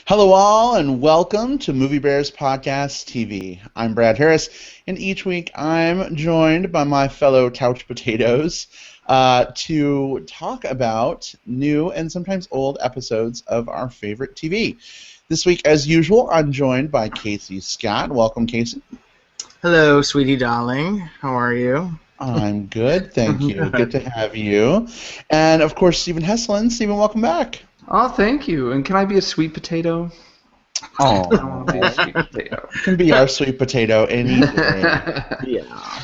Hello, all, and welcome to Movie Bears Podcast TV. I'm Brad Harris, and each week I'm joined by my fellow couch potatoes to talk about new and sometimes old episodes of our favorite TV. This week, as usual, I'm joined by Casey Scott. Welcome, Casey. Hello, sweetie darling. How are you? I'm good, thank you. Good to have you. And, of course, Stephen Heslin. Stephen, welcome back. Oh, thank you. And can I be a sweet potato? Oh, I want to be a sweet potato. You can be our sweet potato any day. Yeah.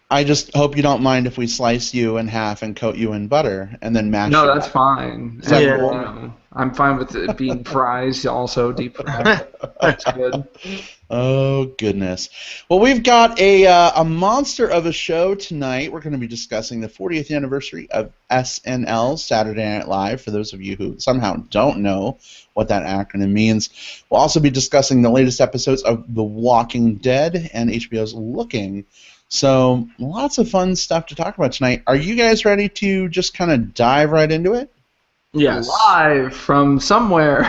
I just hope you don't mind if we slice you in half and coat you in butter and then mash No, you that's up. fine. Is that Yeah. cool? I'm fine with it being fries, also deep fried. That's good. Oh, goodness. Well, we've got a monster of a show tonight. We're going to be discussing the 40th anniversary of SNL, Saturday Night Live, for those of you who somehow don't know what that acronym means. We'll also be discussing the latest episodes of The Walking Dead and HBO's Looking. So, lots of fun stuff to talk about tonight. Are you guys ready to just kind of dive right into it? Yes. Live from somewhere.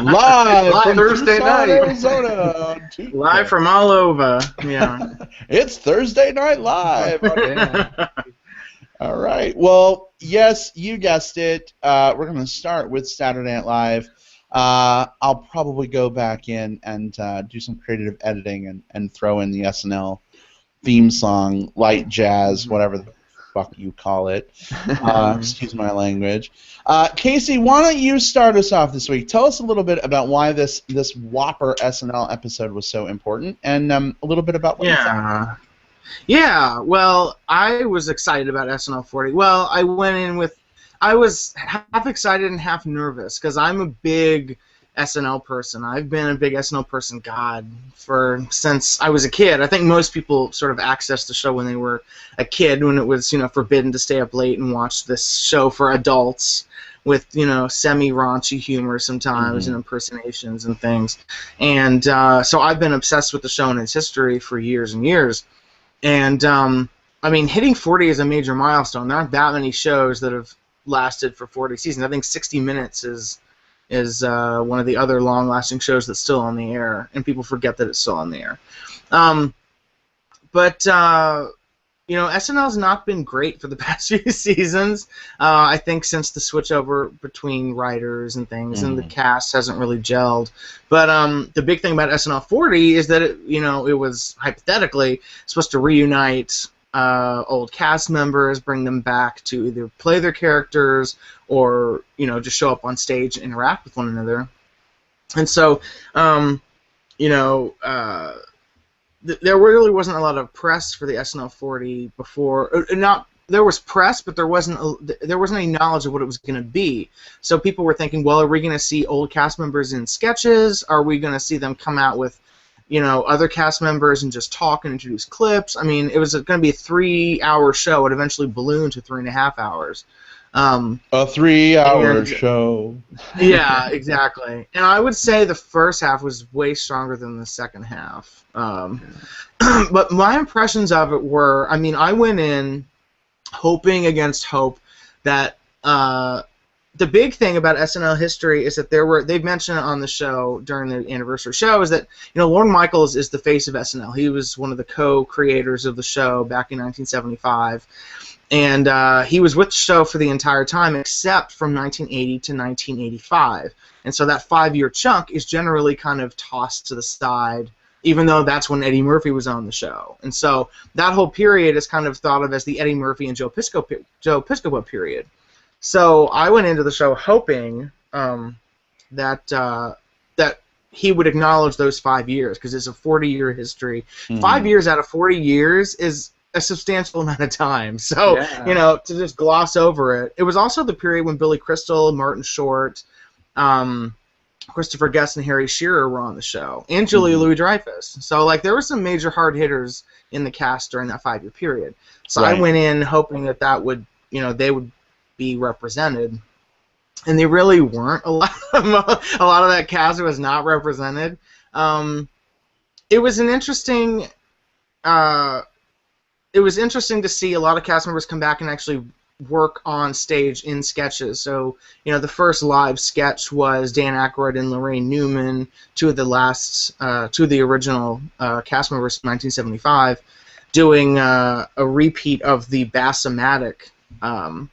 Live from Thursday Tucson, night. Arizona. Live from all over. Yeah. It's Thursday Night Live. Yeah. All right. Well, yes, you guessed it. We're going to start with Saturday Night Live. I'll probably go back in and do some creative editing and throw in the SNL theme song, light jazz, whatever the fuck you call it. Excuse my language. Casey, why don't you start us off this week? Tell us a little bit about why this whopper SNL episode was so important, and a little bit about what you thought. Yeah. Well, I was excited about SNL40. Well, I went in with, I was half excited and half nervous because I'm a big SNL person. I've been a big SNL person, since I was a kid. I think most people sort of accessed the show when they were a kid, when it was, forbidden to stay up late and watch this show for adults with, semi-raunchy humor sometimes and impersonations and things. And so I've been obsessed with the show and its history for years and years. And, I mean, hitting 40 is a major milestone. There aren't that many shows that have lasted for 40 seasons. I think 60 Minutes is one of the other long-lasting shows that's still on the air, and people forget that it's still on the air. SNL's not been great for the past few seasons. I think since the switchover between writers and things, and the cast hasn't really gelled. But the big thing about SNL40 is that it was hypothetically supposed to reunite old cast members, bring them back to either play their characters or just show up on stage and interact with one another. And so there really wasn't a lot of press for the SNL40 before. There was press, but there wasn't any knowledge of what it was going to be. So people were thinking, well, are we going to see old cast members in sketches? Are we going to see them come out with other cast members and just talk and introduce clips? I mean, it was going to be a 3-hour show. It eventually ballooned to 3.5 hours. A 3-hour show. Yeah, exactly. And I would say the first half was way stronger than the second half. But my impressions of it were, I mean, I went in hoping against hope that the big thing about SNL history is that they've mentioned it on the show during the anniversary show, is that Lorne Michaels is the face of SNL. He was one of the co-creators of the show back in 1975, and he was with the show for the entire time except from 1980 to 1985. And so that 5-year chunk is generally kind of tossed to the side, even though that's when Eddie Murphy was on the show. And so that whole period is kind of thought of as the Eddie Murphy and Joe Piscopo period. So I went into the show hoping that he would acknowledge those 5 years, because it's a 40-year history. 5 years out of 40 years is a substantial amount of time. So, to just gloss over it. It was also the period when Billy Crystal, Martin Short, Christopher Guest, and Harry Shearer were on the show, and Julia Louis-Dreyfus. So, there were some major hard hitters in the cast during that 5-year period. So I went in hoping that would, they would be represented, and they really weren't. A lot of that cast was not represented. It was interesting to see a lot of cast members come back and actually work on stage in sketches. So, the first live sketch was Dan Aykroyd and Lorraine Newman, two of the original cast members from 1975, doing a repeat of the Bassomatic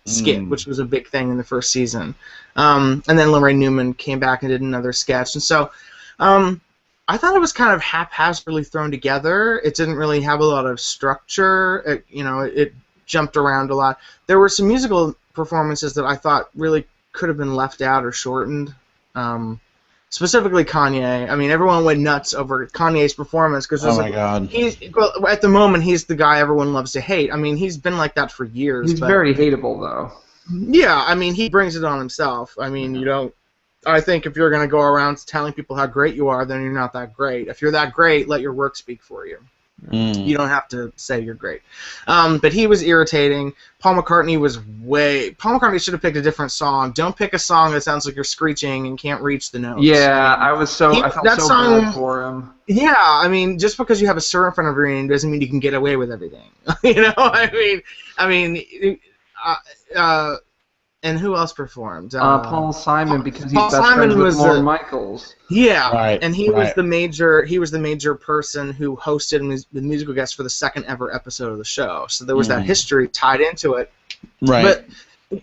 skit, which was a big thing in the first season. And then Lorraine Newman came back and did another sketch. And so I thought it was kind of haphazardly thrown together. It didn't really have a lot of structure. It jumped around a lot. There were some musical performances that I thought really could have been left out or shortened. Specifically Kanye. I mean, everyone went nuts over Kanye's performance because oh my God, at the moment he's the guy everyone loves to hate. I mean, he's been like that for years. He's very hateable, though. Yeah, I mean, he brings it on himself. I mean, I think if you're going to go around telling people how great you are, then you're not that great. If you're that great, let your work speak for you. You don't have to say you're great. But he was irritating. Paul McCartney should have picked a different song. Don't pick a song that sounds like you're screeching and can't reach the notes. Yeah, I felt so bad for him. Yeah, I mean, just because you have a sir in front of your name doesn't mean you can get away with everything. And who else performed? Paul Simon, because he's best Simon friends with was Lorne Michaels. Yeah, Right, and he was the major person who hosted the musical guest for the second ever episode of the show. So there was that history tied into it. right? But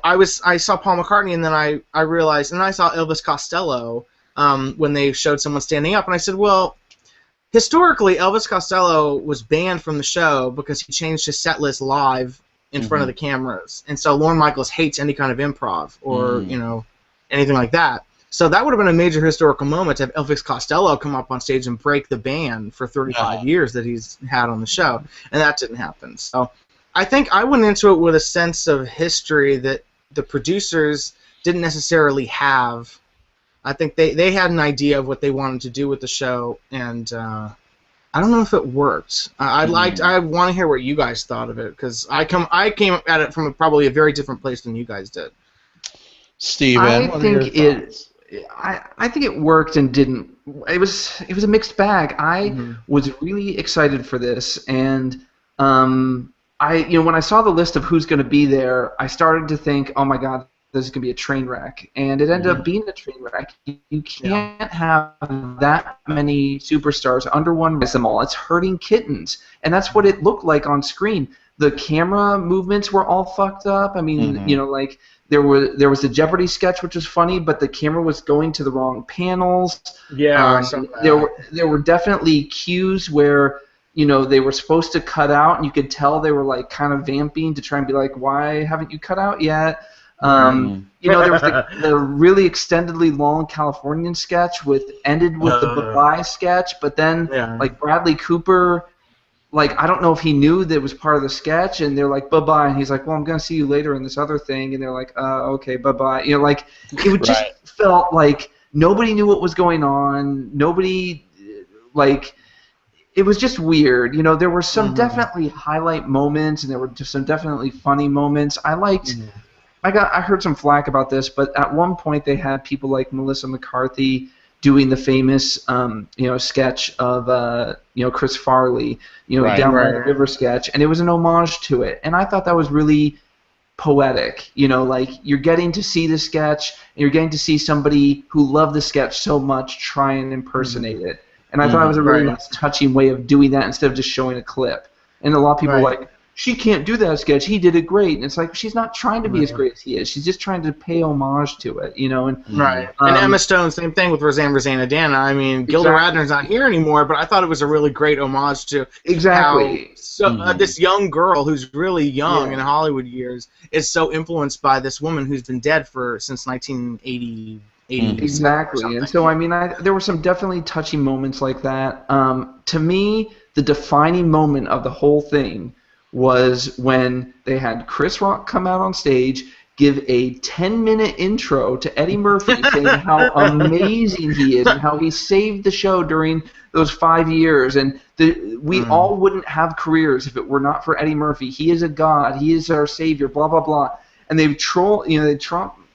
I saw Paul McCartney, and then I realized, and I saw Elvis Costello when they showed someone standing up, and I said, well, historically, Elvis Costello was banned from the show because he changed his set list live in front of the cameras, and so Lorne Michaels hates any kind of improv or anything like that. So that would have been a major historical moment to have Elvis Costello come up on stage and break the ban for 35 years that he's had on the show, and that didn't happen. So I think I went into it with a sense of history that the producers didn't necessarily have. I think they had an idea of what they wanted to do with the show, and I don't know if it worked. I want to hear what you guys thought of it, because I came at it from probably a very different place than you guys did. Steven, I think it worked and didn't. It was a mixed bag. I was really excited for this, and when I saw the list of who's going to be there, I started to think, oh my God, this is going to be a train wreck. And it ended up being a train wreck. You can't have that many superstars under one roof. It's hurting kittens. And that's what it looked like on screen. The camera movements were all fucked up. I mean, there was the Jeopardy sketch, which was funny, but the camera was going to the wrong panels. Yeah, there were definitely cues where they were supposed to cut out, and you could tell they were like kind of vamping to try and be like, why haven't you cut out yet? There was the really extendedly long Californian sketch ended with the bye-bye sketch, but then like Bradley Cooper, like I don't know if he knew that it was part of the sketch, and they're like bye-bye, and he's like, well, I'm gonna see you later in this other thing, and they're like, okay, bye-bye. It would just felt like nobody knew what was going on. Nobody it was just weird. There were some definitely highlight moments, and there were just some definitely funny moments. I liked. I heard some flack about this, but at one point they had people like Melissa McCarthy doing the famous, sketch of, Chris Farley, Down by the River sketch, and it was an homage to it. And I thought that was really poetic. You're getting to see the sketch, and you're getting to see somebody who loved the sketch so much try and impersonate it. And I thought it was a really nice, touching way of doing that instead of just showing a clip. And a lot of people were like, she can't do that sketch. He did it great. And it's like, she's not trying to be as great as he is. She's just trying to pay homage to it, And, and Emma Stone, same thing with Rosanna Dana. I mean, Gilda Radner's not here anymore, but I thought it was a really great homage to how this young girl who's really young in Hollywood years is so influenced by this woman who's been dead since 1980. Exactly. And so, I mean, there were some definitely touching moments like that. To me, the defining moment of the whole thing was when they had Chris Rock come out on stage, give a 10-minute intro to Eddie Murphy saying how amazing he is and how he saved the show during those 5 years, and we all wouldn't have careers if it were not for Eddie Murphy. He is a god. He is our savior, blah, blah, blah. And they trump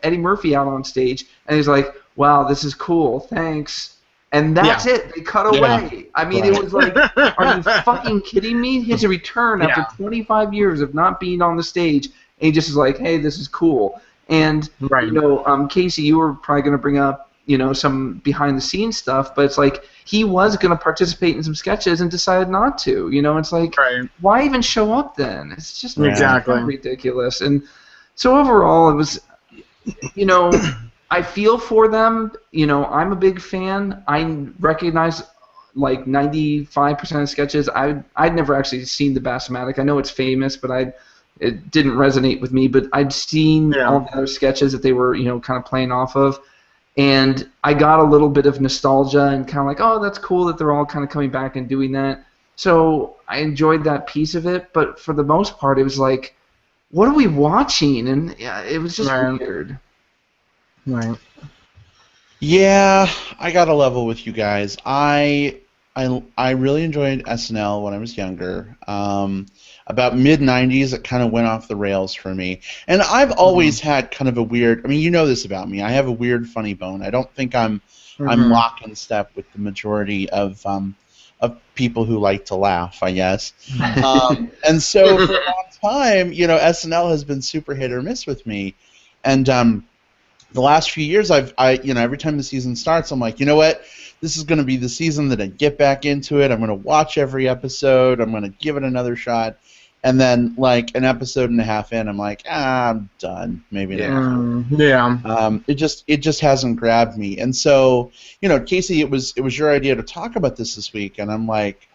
Eddie Murphy out on stage, and he's like, wow, this is cool, thanks. And that's it. They cut away. I mean, it was like, are you fucking kidding me? His return after 25 years of not being on the stage, and he just is like, hey, this is cool. And Right. Casey, you were probably going to bring up some behind the scenes stuff, but it's like he was going to participate in some sketches and decided not to. It's like, Right. why even show up then? It's just Exactly kind of ridiculous. And so overall, it was, I feel for them. I'm a big fan. I recognize like 95% of sketches. I'd never actually seen the Bassomatic. I know it's famous, but it didn't resonate with me. But I'd seen all the other sketches that they were kind of playing off of, and I got a little bit of nostalgia and kind of like, oh, that's cool that they're all kind of coming back and doing that. So I enjoyed that piece of it. But for the most part, it was like, what are we watching? And it was just weird. Right. Yeah, I got to level with you guys. I really enjoyed SNL when I was younger. About mid-90s, it kind of went off the rails for me. And I've always had kind of a weird, I mean, you know this about me. I have a weird funny bone. I don't think I'm lock in step with the majority of people who like to laugh, I guess. And so for a long time, SNL has been super hit or miss with me. And the last few years, every time the season starts, I'm like, you know what? This is going to be the season that I get back into it. I'm going to watch every episode. I'm going to give it another shot. And then, like, an episode and a half in, I'm like, I'm done. Maybe not. Yeah. It just hasn't grabbed me. And so, Casey, it was your idea to talk about this week, and I'm like,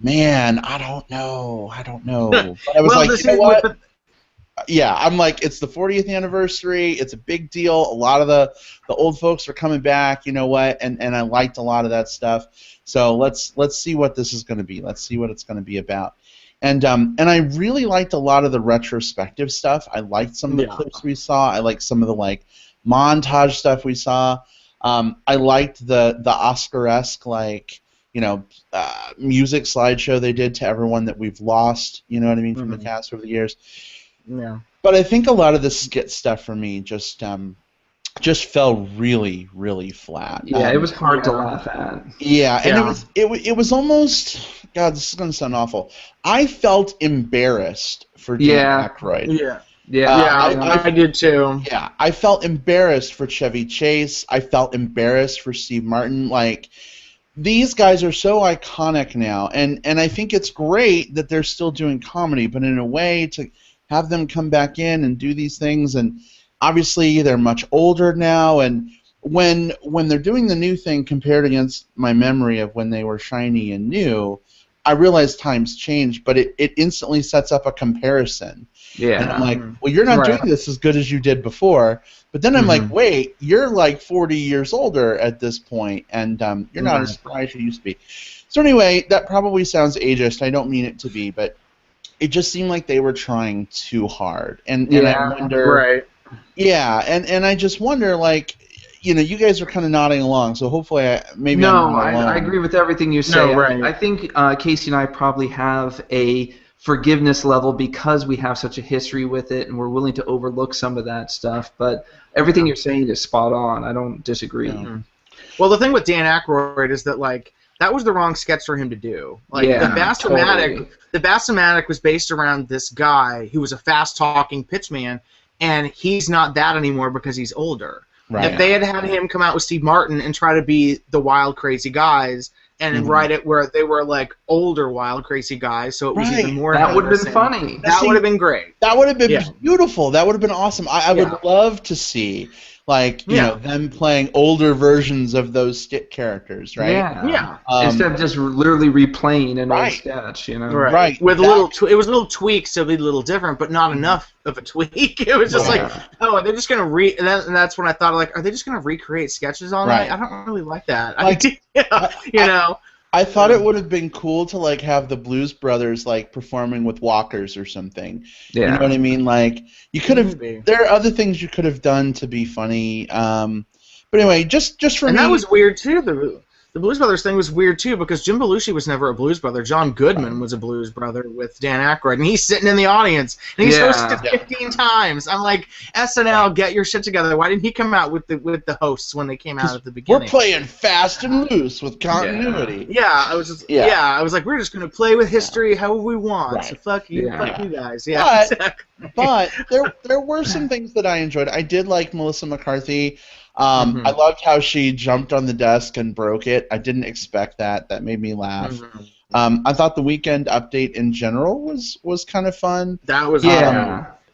man, I don't know. But I was like, you know what? Yeah, I'm like, it's the 40th anniversary. It's a big deal. A lot of the old folks are coming back. You know what? And I liked a lot of that stuff. So let's see what this is going to be. Let's see what it's going to be about. And I really liked a lot of the retrospective stuff. I liked some of the clips we saw. I liked some of the montage stuff we saw. I liked the Oscar-esque music slideshow they did to everyone that we've lost. You know what I mean, from the cast over the years. Yeah. But I think a lot of the skit stuff for me just fell really, really flat. Yeah, it was hard to laugh at. Yeah, and it was almost, God, this is going to sound awful. I felt embarrassed for Dan Aykroyd. I did too. Yeah, I felt embarrassed for Chevy Chase. I felt embarrassed for Steve Martin. Like, these guys are so iconic now, and I think it's great that they're still doing comedy, but in a way to have them come back in and do these things, and obviously they're much older now, and when they're doing the new thing compared against my memory of when they were shiny and new, I realize times change, but it instantly sets up a comparison. Yeah. And I'm like, well, you're not doing this as good as you did before. But then I'm like, wait, you're like 40 years older at this point, and you're not as spry as you used to be. So anyway, that probably sounds ageist. I don't mean it to be, but it just seemed like they were trying too hard. And I wonder... Yeah, and I just wonder, you guys are kind of nodding along, so hopefully I'm not alone. I agree with everything you say. I think Casey and I probably have a forgiveness level because we have such a history with it, and we're willing to overlook some of that stuff. But everything you're saying is spot on. I don't disagree. Well, the thing with Dan Aykroyd is that, that was the wrong sketch for him to do. The Bassomatic was based around this guy who was a fast-talking pitchman, and he's not that anymore because he's older. Right. If they had him come out with Steve Martin and try to be the wild, crazy guys and write it where they were older, wild, crazy guys, so it was even more. That would have been funny. That would have been great. That would have been beautiful. That would have been awesome. I would love to see them playing older versions of those skit characters, right? Yeah. Instead of just literally replaying an old sketch, Right. With it was little tweaks to be a little different, but not enough of a tweak. It was just are they just gonna and that's when I thought are they just gonna recreate sketches all night? I don't really like that. I thought it would have been cool to have the Blues Brothers performing with walkers or something. Yeah. You know what I mean? You could have. There are other things you could have done to be funny. But anyway, just for me. And that was weird too. The the Blues Brothers thing was weird too because Jim Belushi was never a Blues Brother. John Goodman was a Blues Brother with Dan Aykroyd, and he's sitting in the audience and he's hosted 15 times. I'm like, SNL, get your shit together. Why didn't he come out with the hosts when they came out at the beginning? We're playing fast and loose with continuity. Yeah, I was just I was like, we're just gonna play with history however we want. Right. So fuck you, fuck you guys. Yeah, but, exactly. But there were some things that I enjoyed. I did like Melissa McCarthy. I loved how she jumped on the desk and broke it. I didn't expect that. That made me laugh. I thought the Weekend Update in general was kind of fun. That was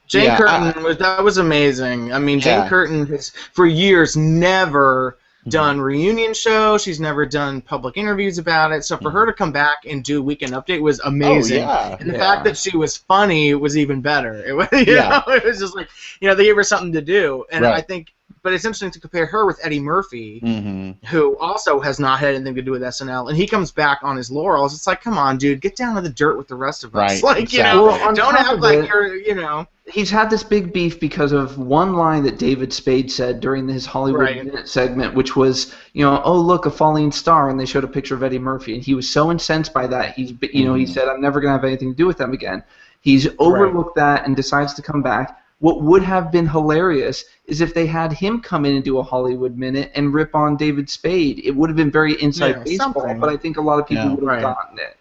Jane Curtin was amazing. I mean, Jane Curtin has for years never done reunion shows. She's never done public interviews about it. So for her to come back and do Weekend Update was amazing. And the fact that she was funny was even better. It was, you know, it was just like, you know, they gave her something to do. And I think, but it's interesting to compare her with Eddie Murphy, who also has not had anything to do with SNL, and he comes back on his laurels. It's like, come on, dude, get down to the dirt with the rest of us. Like, you know, don't act like you're, you know. He's had this big beef because of one line that David Spade said during his Hollywood Minute segment, which was, you know, oh, look, a falling star, and they showed a picture of Eddie Murphy, and he was so incensed by that, he's, you know, he said, I'm never going to have anything to do with them again. He's overlooked that and decides to come back. What would have been hilarious is if they had him come in and do a Hollywood Minute and rip on David Spade. It would have been very inside baseball, but I think a lot of people would have gotten it.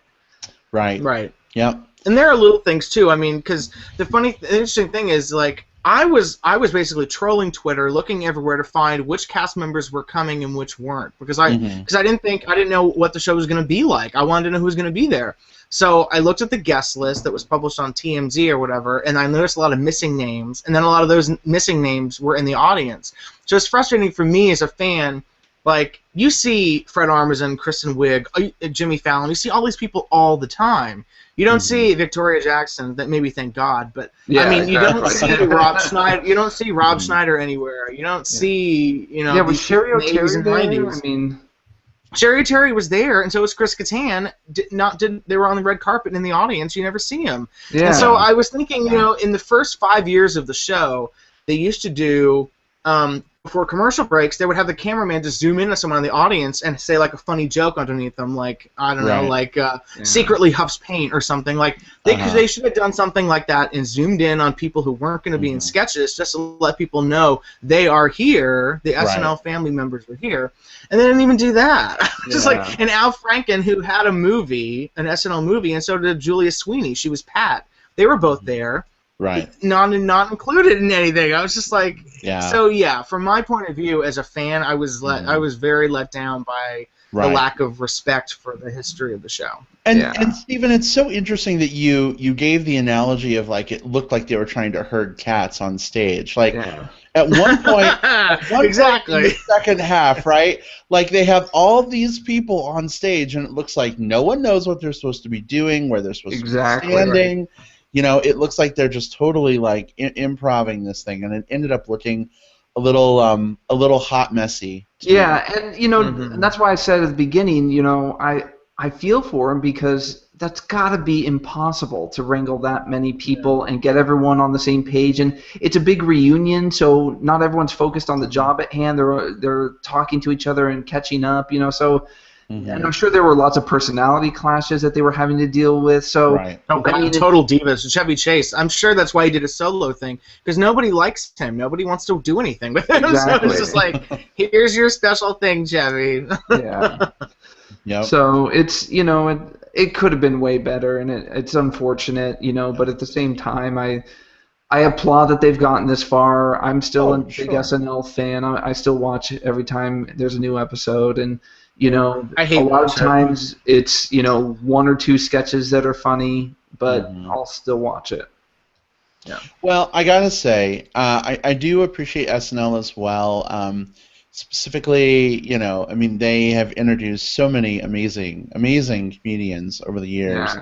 Right. Yep. And there are little things too. I mean, because the interesting thing is, like, I was basically trolling Twitter, looking everywhere to find which cast members were coming and which weren't, because I didn't know what the show was going to be like. I wanted to know who was going to be there. So I looked at the guest list that was published on TMZ or whatever, and I noticed a lot of missing names, and then a lot of those missing names were in the audience. So it's frustrating for me as a fan. Like, you see Fred Armisen, Kristen Wiig, Jimmy Fallon, you see all these people all the time. You don't see Victoria Jackson, that maybe thank God, but I mean, you don't see Rob Schneider. You don't see Rob Schneider anywhere. You don't see, you know, was Sherry O'Terry there? I mean, Sherry Terry was there, and so was Chris Kattan. They were on the red carpet in the audience. You never see them. Yeah. And so I was thinking, you know, in the first 5 years of the show, they used to do before commercial breaks, they would have the cameraman just zoom in on someone in the audience and say like a funny joke underneath them, like, I don't know, like secretly huffs paint or something. Like they should have done something like that and zoomed in on people who weren't going to be in sketches, just to let people know they are here. The SNL family members were here, and they didn't even do that. Just like, and Al Franken, who had a movie, an SNL movie, and so did Julia Sweeney. She was Pat. They were both there. Right. Not included in anything. I was just like, so yeah. From my point of view as a fan, I was very let down by the lack of respect for the history of the show. And Stephen, it's so interesting that you gave the analogy of, like, it looked like they were trying to herd cats on stage. Like at one point, exactly in the second half, right? Like, they have all these people on stage, and it looks like no one knows what they're supposed to be doing, where they're supposed to be standing. Right. You know, it looks like they're just totally, like, improving this thing, and it ended up looking a little hot messy. And you know, and that's why I said at the beginning, you know, I feel for him, because that's got to be impossible to wrangle that many people and get everyone on the same page. And it's a big reunion, so not everyone's focused on the job at hand. They're talking to each other and catching up, you know. So. And I'm sure there were lots of personality clashes that they were having to deal with. So, oh God, I mean, total divas. Chevy Chase. I'm sure that's why he did a solo thing, because nobody likes him. Nobody wants to do anything with him. Exactly. So it's just like, here's your special thing, Chevy. So it's, you know, it could have been way better, and it's unfortunate, you know. But at the same time, I applaud that they've gotten this far. I'm still a big SNL fan. I still watch it every time there's a new episode, and. You know, a lot of times it's, you know, one or two sketches that are funny, but I'll still watch it. Yeah. Well, I gotta say, I do appreciate SNL as well. Specifically, you know, I mean, they have introduced so many amazing comedians over the years.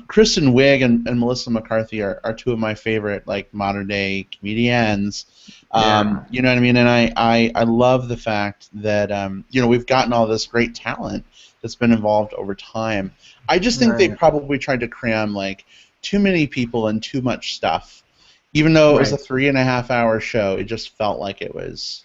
Kristen Wiig and Melissa McCarthy are two of my favorite, like, modern day comedians. You know what I mean? And I love the fact that you know, we've gotten all this great talent that's been involved over time. I just think they probably tried to cram, like, too many people and too much stuff. Even though it was a 3.5 hour show, it just felt like it was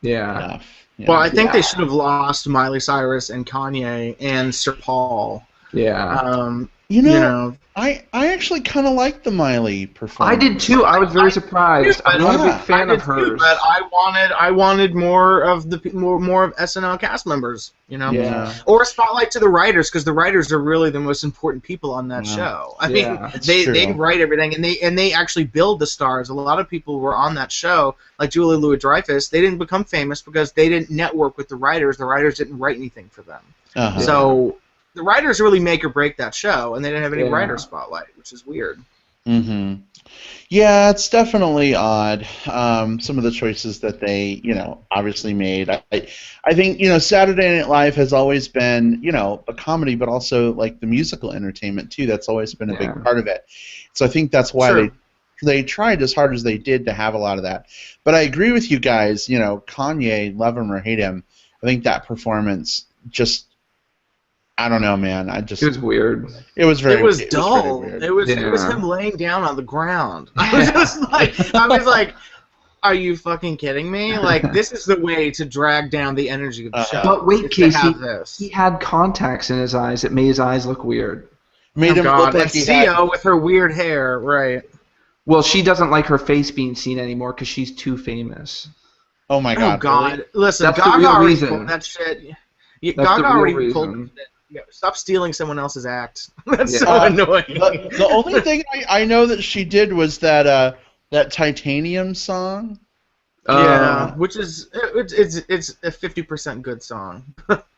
Yeah. enough. You Well, know? I think they should have lost Miley Cyrus and Kanye and Sir Paul. Yeah. You You know, know, I actually kind of like the Miley I performance. did too. I was very surprised. I'm not a big fan I of did too, hers. but I wanted more of more of SNL cast members. You know, Yeah. or a spotlight to the writers, because the writers are really the most important people on that show. I mean, It's they true. write everything, and they actually build the stars. A lot of people were on that show, like Julia Louis-Dreyfus. They didn't become famous because they didn't network with the writers. The writers didn't write anything for them. Uh-huh. So the writers really make or break that show, and they didn't have any Yeah. writer spotlight, which is weird. Mm-hmm. Yeah, it's definitely odd. Some of the choices that they, obviously made. I think, Saturday Night Live has always been, a comedy, but also like the musical entertainment too. That's always been a big part of it. So I think that's why Sure. they tried as hard as they did to have a lot of that. But I agree with you guys. Kanye, love him or hate him, I think that performance just. I don't know, man. It was weird. It was very. It was very dull. weird. It was him laying down on the ground. I was like, are you fucking kidding me? Like, this is the way to drag down the energy of the show. But wait, is to Casey, have this. he had contacts in his eyes. It made his eyes look weird. Made him look like and he Sia had. with her weird hair, right? Well, she doesn't like her face being seen anymore because she's too famous. Oh my God! Oh God! Really? Listen, That's the Gaga real already reason. pulled that shit. That's Gaga the real already reason. pulled. Stop stealing someone else's act. That's Yeah. so annoying. The only thing I know that she did was that Titanium song. Yeah, which is it's a 50% good song.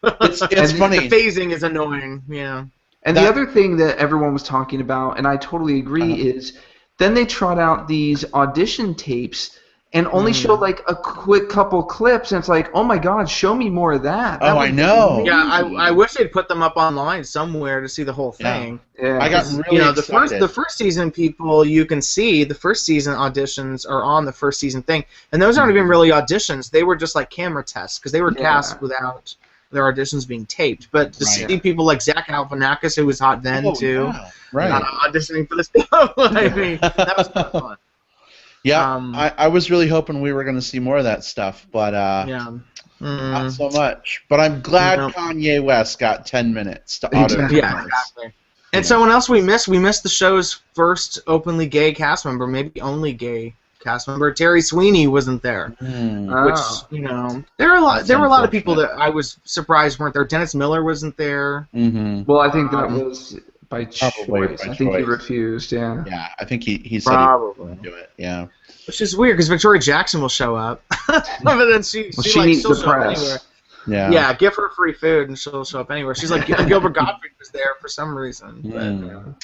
It's funny. The phasing is annoying. Yeah. And the other thing that everyone was talking about, and I totally agree, is then they trot out these audition tapes and only show like a quick couple clips, and it's like, oh my God, show me more of that. Oh, I know. Yeah, I wish they'd put them up online somewhere to see the whole thing. Yeah. I got really excited. the first season people, you can see the first season auditions are on the first season thing, and those aren't even really auditions. They were just like camera tests because they were cast without their auditions being taped. But to see people like Zach Galifianakis, who was hot then too, auditioning for this show, I mean, that was kind of fun. Yeah, I was really hoping we were going to see more of that stuff, but not so much. But I'm glad Kanye West got 10 minutes to auto. Yeah, exactly. And someone else we missed the show's first openly gay cast member, maybe only gay cast member. Terry Sweeney wasn't there, which there were a lot of people that I was surprised weren't there. Dennis Miller wasn't there. Mm-hmm. Well, I think that was by choice. By I think he choice. refused. Yeah. Yeah, I think he said Probably. he wouldn't do it. Yeah. Which is weird because Victoria Jackson will show up, but then she'll needs show the up press. anywhere. Yeah. Yeah, give her free food and she'll show up anywhere. She's like Gilbert Gottfried was there for some reason.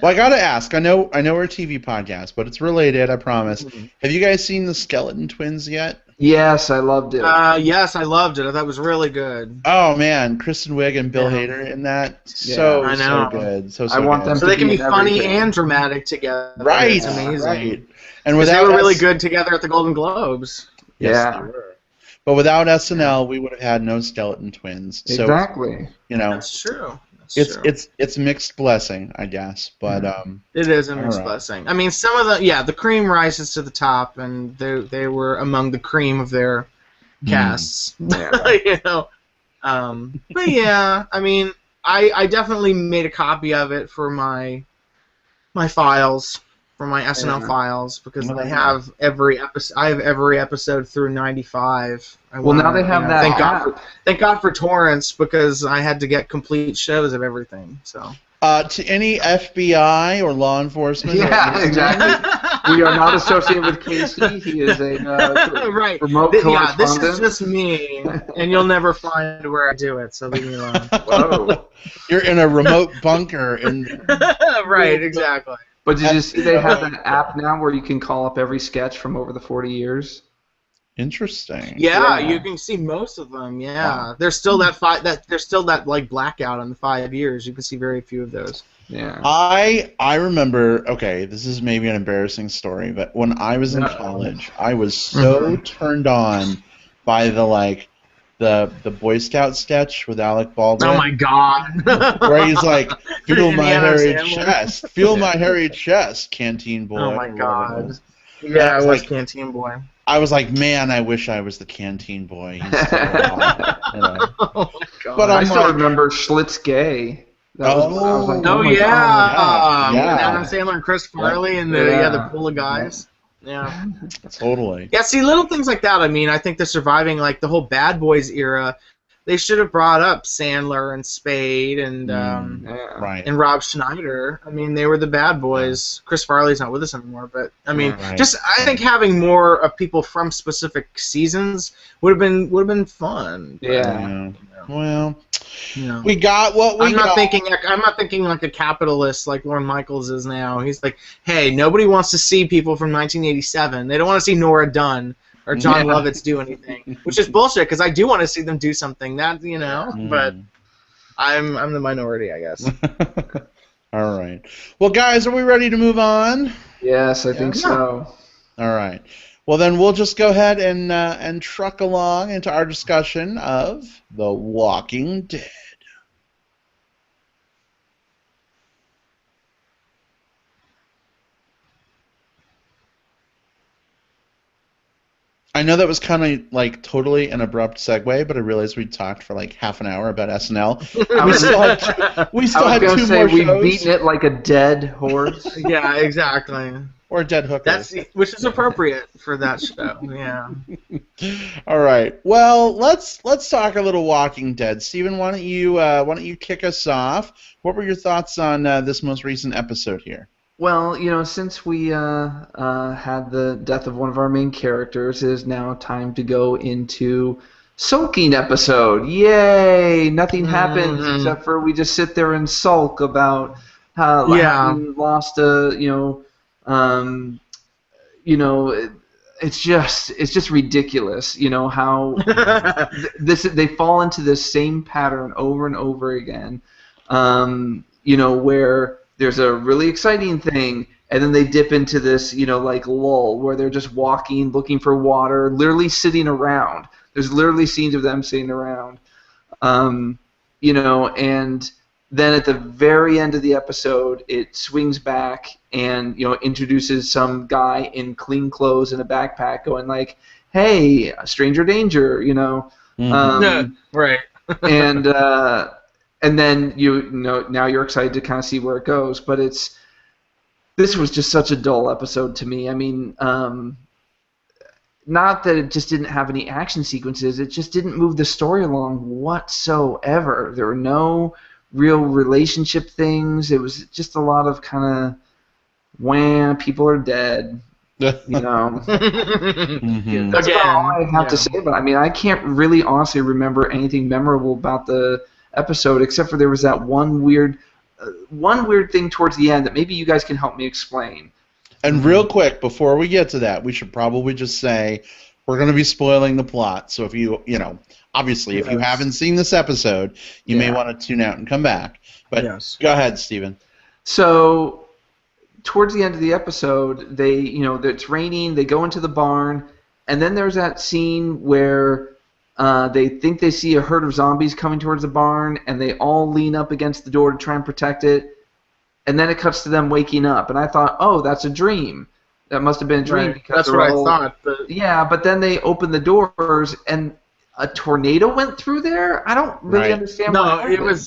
Well, I gotta ask. I know we're a TV podcast, but it's related. I promise. Have you guys seen the Skeleton Twins yet? Yes, I loved it. Yes, I loved it. I thought it was really good. Oh man, Kristen Wiig and Bill Hader in that. So I know. so good. So I want good. them So to they can be in funny everything. and dramatic together. Right. It's amazing. Right. And Because they without were really good together at the Golden Globes. Yes, Yeah. they were. But without SNL, we would have had no Skeleton Twins. So Exactly. That's true. it's mixed blessing, I guess. But It is a mixed Alright. blessing. I mean, some of the cream rises to the top, and they were among the cream of their casts. Yeah. But yeah, I mean, I definitely made a copy of it for my files, for my SNL files, because I have every episode. I have every episode through 95. Now they have that Thank God for torrents, because I had to get complete shows of everything. So. to any FBI or law enforcement. Yeah, exactly. We are not associated with Casey. He is a right. remote Yeah, this correspondent. is just me, and you'll never find where I do it. So leave me alone. Whoa. You're in a remote bunker in. Right. Exactly. But did you see they have an app now where you can call up every sketch from over the 40 years? Interesting. Yeah, you can see most of them. Yeah, Wow. there's still there's still that like blackout on the 5 years. You can see very few of those. Yeah. I remember. Okay, this is maybe an embarrassing story, but when I was in college, I was so turned on by the Boy Scout sketch with Alec Baldwin. Oh my God! Where he's like, feel my Indiana hairy Sandler. chest, feel my hairy chest, Canteen Boy. Oh my or God! whatever it was. Yeah, I was I was like- Canteen Boy. I was like, man, I wish I was the canteen boy. He's still alive, you know. Oh my god! But I I'm still like, remember Schlitz Gay. That was when I was like, Oh my yeah, God. Yeah, with yeah. Adam Sandler and Chris Farley and the pool of guys. Yeah. Totally. Yeah, see, little things like that. I mean, I think they're surviving like the whole Bad Boys era. They should have brought up Sandler and Spade and Right. and Rob Schneider. I mean, they were the Bad Boys. Chris Farley's not with us anymore, but I mean, Right. I think having more of people from specific seasons would have been fun. Yeah. Well, You know. we got what we I'm got. not thinking like a capitalist like Lorne Michaels is now. He's like, hey, nobody wants to see people from 1987. They don't want to see Nora Dunn or John Lovitz do anything, which is bullshit because I do want to see them do something. That but I'm the minority, I guess. All right. Well, guys, are we ready to move on? Yes, I think so. All right. Well, then we'll just go ahead and truck along into our discussion of The Walking Dead. I know that was kind of like totally an abrupt segue, but I realized we talked for like half an hour about SNL. We still had two more we've shows. beaten it like a dead horse. Yeah, exactly. Or a dead hooker. Which is appropriate for that show. Yeah. All right. Well, let's talk a little Walking Dead. Steven, why don't you kick us off? What were your thoughts on this most recent episode here? Well, since we had the death of one of our main characters, it is now time to go into sulking episode. Yay! Nothing happens except for we just sit there and sulk about how having lost it's just ridiculous. How they fall into this same pattern over and over again. Where there's a really exciting thing, and then they dip into this, like lull, where they're just walking, looking for water, literally sitting around. There's literally scenes of them sitting around, and then at the very end of the episode, it swings back and introduces some guy in clean clothes and a backpack, going like, "Hey, stranger danger," Right. And then now you're excited to kind of see where it goes, but this was just such a dull episode to me. I mean, not that it just didn't have any action sequences, it just didn't move the story along whatsoever. There were no real relationship things. It was just a lot of kind of people are dead. That's about all I have to say. But I mean, I can't really honestly remember anything memorable about the episode, except for there was that one weird thing towards the end that maybe you guys can help me explain. And real quick, before we get to that, we should probably just say we're going to be spoiling the plot. So if obviously, if you haven't seen this episode, you may want to tune out and come back. But go ahead, Steven. So towards the end of the episode, it's raining, they go into the barn, and then there's that scene where they think they see a herd of zombies coming towards the barn, and they all lean up against the door to try and protect it. And then it cuts to them waking up, and I thought, oh, that's a dream. That must have been a dream. Right. Because that's what I thought. But... Yeah, but then they opened the doors, and a tornado went through there? I don't really understand what happened.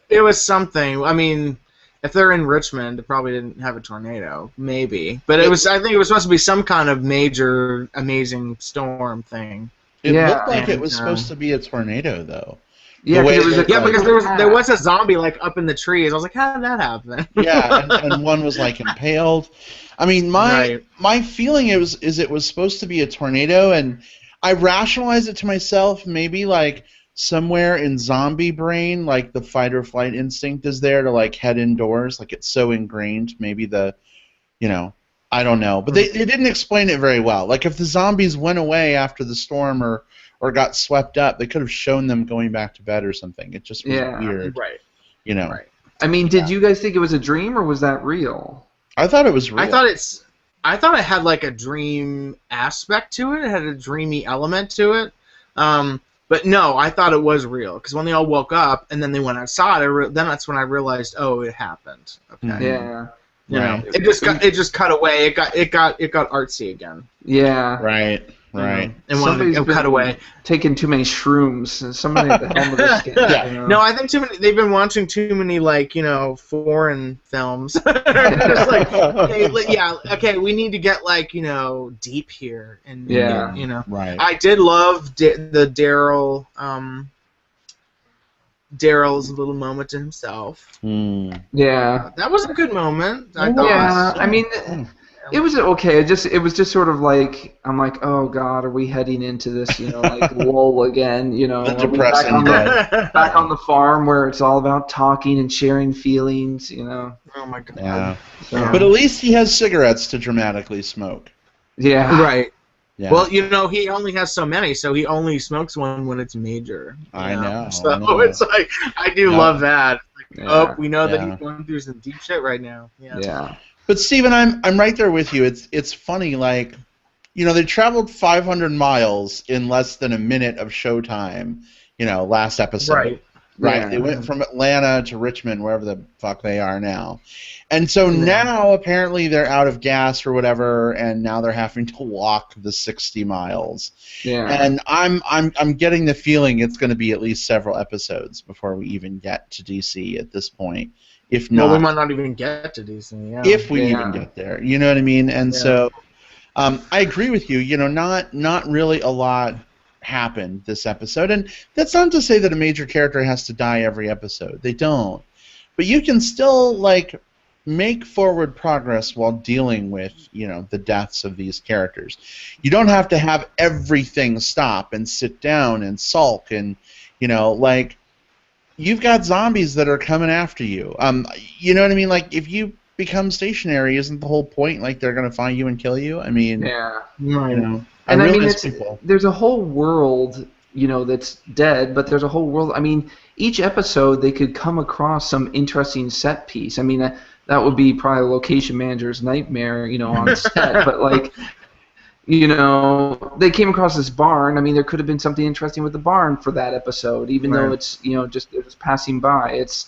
it was something. I mean, if they're in Richmond, it probably didn't have a tornado, maybe. But I think it was supposed to be some kind of major, amazing storm thing. It looked like it was supposed to be a tornado, though. Yeah, because there was a zombie like up in the trees. I was like, how did that happen? Yeah, and one was like impaled. I mean, my feeling is it was supposed to be a tornado, and I rationalized it to myself. Maybe like somewhere in zombie brain, like the fight or flight instinct is there to like head indoors. Like it's so ingrained. Maybe I don't know, but they didn't explain it very well. Like if the zombies went away after the storm or got swept up, they could have shown them going back to bed or something. It just was weird, right? Right. I mean, did you guys think it was a dream or was that real? I thought it was real. I thought it had like a dream aspect to it. It had a dreamy element to it. But no, I thought it was real because when they all woke up and then they went outside, then that's when I realized, oh, it happened. Okay. Yeah. You Right. know, it just cut away. It got artsy again. Yeah. Right. And Somebody's it cut away. Taking too many shrooms. Somebody at the helm of this game. Yeah. You know? No, I think they've been watching too many foreign films. Just like, okay, we need to get deep here and Yeah. get, Right. I did love the Daryl. Daryl's little moment to himself. Yeah. That was a good moment. I thought. Yeah. I mean, it was okay. It was just sort of like, I'm like, oh God, are we heading into this, lull again? The are we depressing back on the farm where it's all about talking and sharing feelings, Oh my God. Yeah. So, But at least he has cigarettes to dramatically smoke. yeah. Right. Yeah. Well, he only has so many, so he only smokes one when it's major. I know. So it's like, I do love that. Like, Yeah. we know that he's going through some deep shit right now. Yeah. But Steven, I'm right there with you. It's funny, they traveled 500 miles in less than a minute of showtime, last episode. Right. Right. Yeah. They went from Atlanta to Richmond, wherever the fuck they are now. And so now apparently they're out of gas or whatever, and now they're having to walk the 60 miles. Yeah. And I'm getting the feeling it's going to be at least several episodes before we even get to DC at this point. If not, Well, we might not even get to DC. Yeah. if we even get there, you know what I mean? And so, I agree with you. Not really a lot happened this episode, and that's not to say that a major character has to die every episode. They don't, but you can still make forward progress while dealing with the deaths of these characters. You don't have to have everything stop and sit down and sulk and you've got zombies that are coming after you. You know what I mean? If you become stationary, isn't the whole point they're going to find you and kill you? I mean, Yeah. I realize people. There's a whole world, that's dead, but there's a whole world. I mean, each episode they could come across some interesting set piece. I mean, that would be probably a location manager's nightmare, on set. But they came across this barn. I mean, there could have been something interesting with the barn for that episode, even though it's it was passing by. It's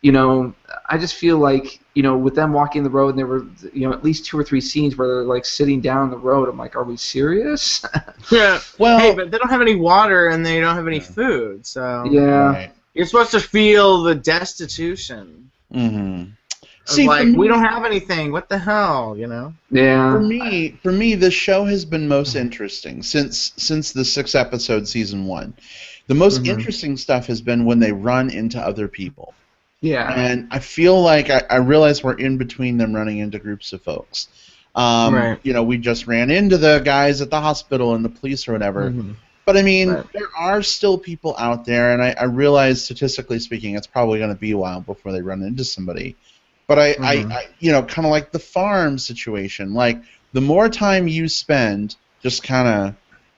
I just feel like with them walking the road, and there were at least 2 or 3 scenes where they're sitting down the road. I'm like, are we serious? Yeah. Well, hey, but they don't have any water and they don't have any food, so yeah. Right. You're supposed to feel the destitution. Mm-hmm. See, we don't have anything. What the hell, Yeah. For me, this show has been most interesting since the 6-episode season 1. The most interesting stuff has been when they run into other people. Yeah. And I feel like I realize we're in between them running into groups of folks. Right. We just ran into the guys at the hospital and the police or whatever. But I mean, there are still people out there, and I realize statistically speaking, it's probably going to be a while before they run into somebody. But I kind of like the farm situation. The more time you spend just kind of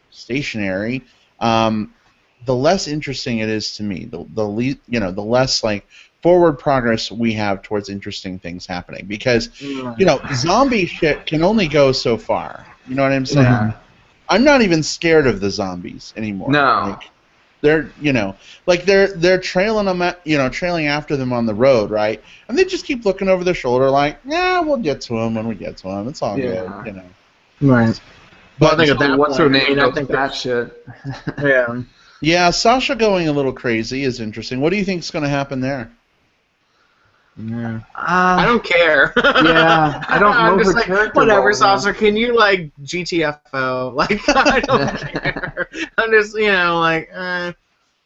stationary, the less interesting it is to me. The less forward progress we have towards interesting things happening, because zombie shit can only go so far. You know what I'm saying? Yeah. I'm not even scared of the zombies anymore. No. They're they're trailing them trailing after them on the road, right? And they just keep looking over their shoulder we'll get to them when we get to them. It's all good, Right. But I think at that what's her name? I I think that shit. Yeah. yeah, Sasha going a little crazy is interesting. What do you think is going to happen there? Yeah. I don't care. Yeah, I don't know I'm just her character whatever, well, Sasha. Can you GTFO? I don't care. I'm just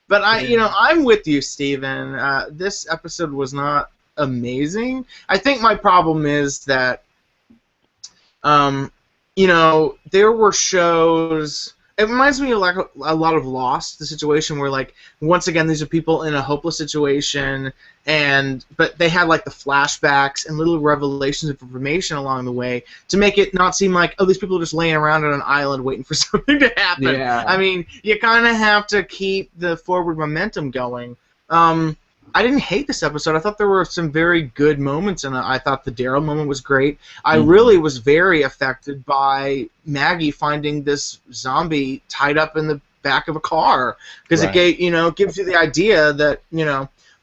But I'm with you, Steven. This episode was not amazing. I think my problem is that, there were shows. It reminds me of a lot of Lost, the situation where once again these are people in a hopeless situation, but they had the flashbacks and little revelations of information along the way to make it not seem like, oh, these people are just laying around on an island waiting for something to happen. Yeah. I mean, you kind of have to keep the forward momentum going. I didn't hate this episode. I thought there were some very good moments, and I thought the Daryl moment was great. I really was very affected by Maggie finding this zombie tied up in the back of a car, because it gives you the idea that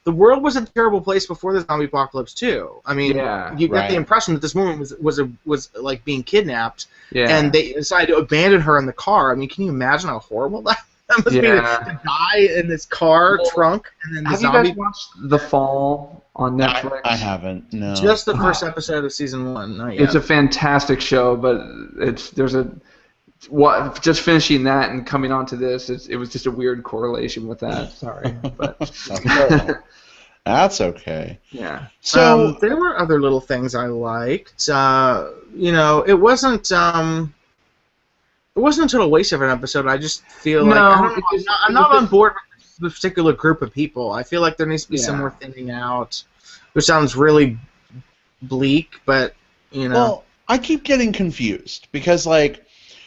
the world was a terrible place before the zombie apocalypse too. I mean, you get the impression that this woman was like being kidnapped, and they decided to abandon her in the car. I mean, can you imagine how horrible that must be to die in this car trunk, and then the zombie. Have you guys watched The Fall on Netflix? I haven't. No. Just the first episode of season 1. Not yet. It's a fantastic show, but just finishing that and coming on to this, it was just a weird correlation with that. Sorry, but that's okay. Yeah. So there were other little things I liked. It wasn't until a waste of an episode. I just feel like I'm not on board with this particular group of people. I feel like there needs to be some more thinning out, which sounds really bleak, but Well, I keep getting confused because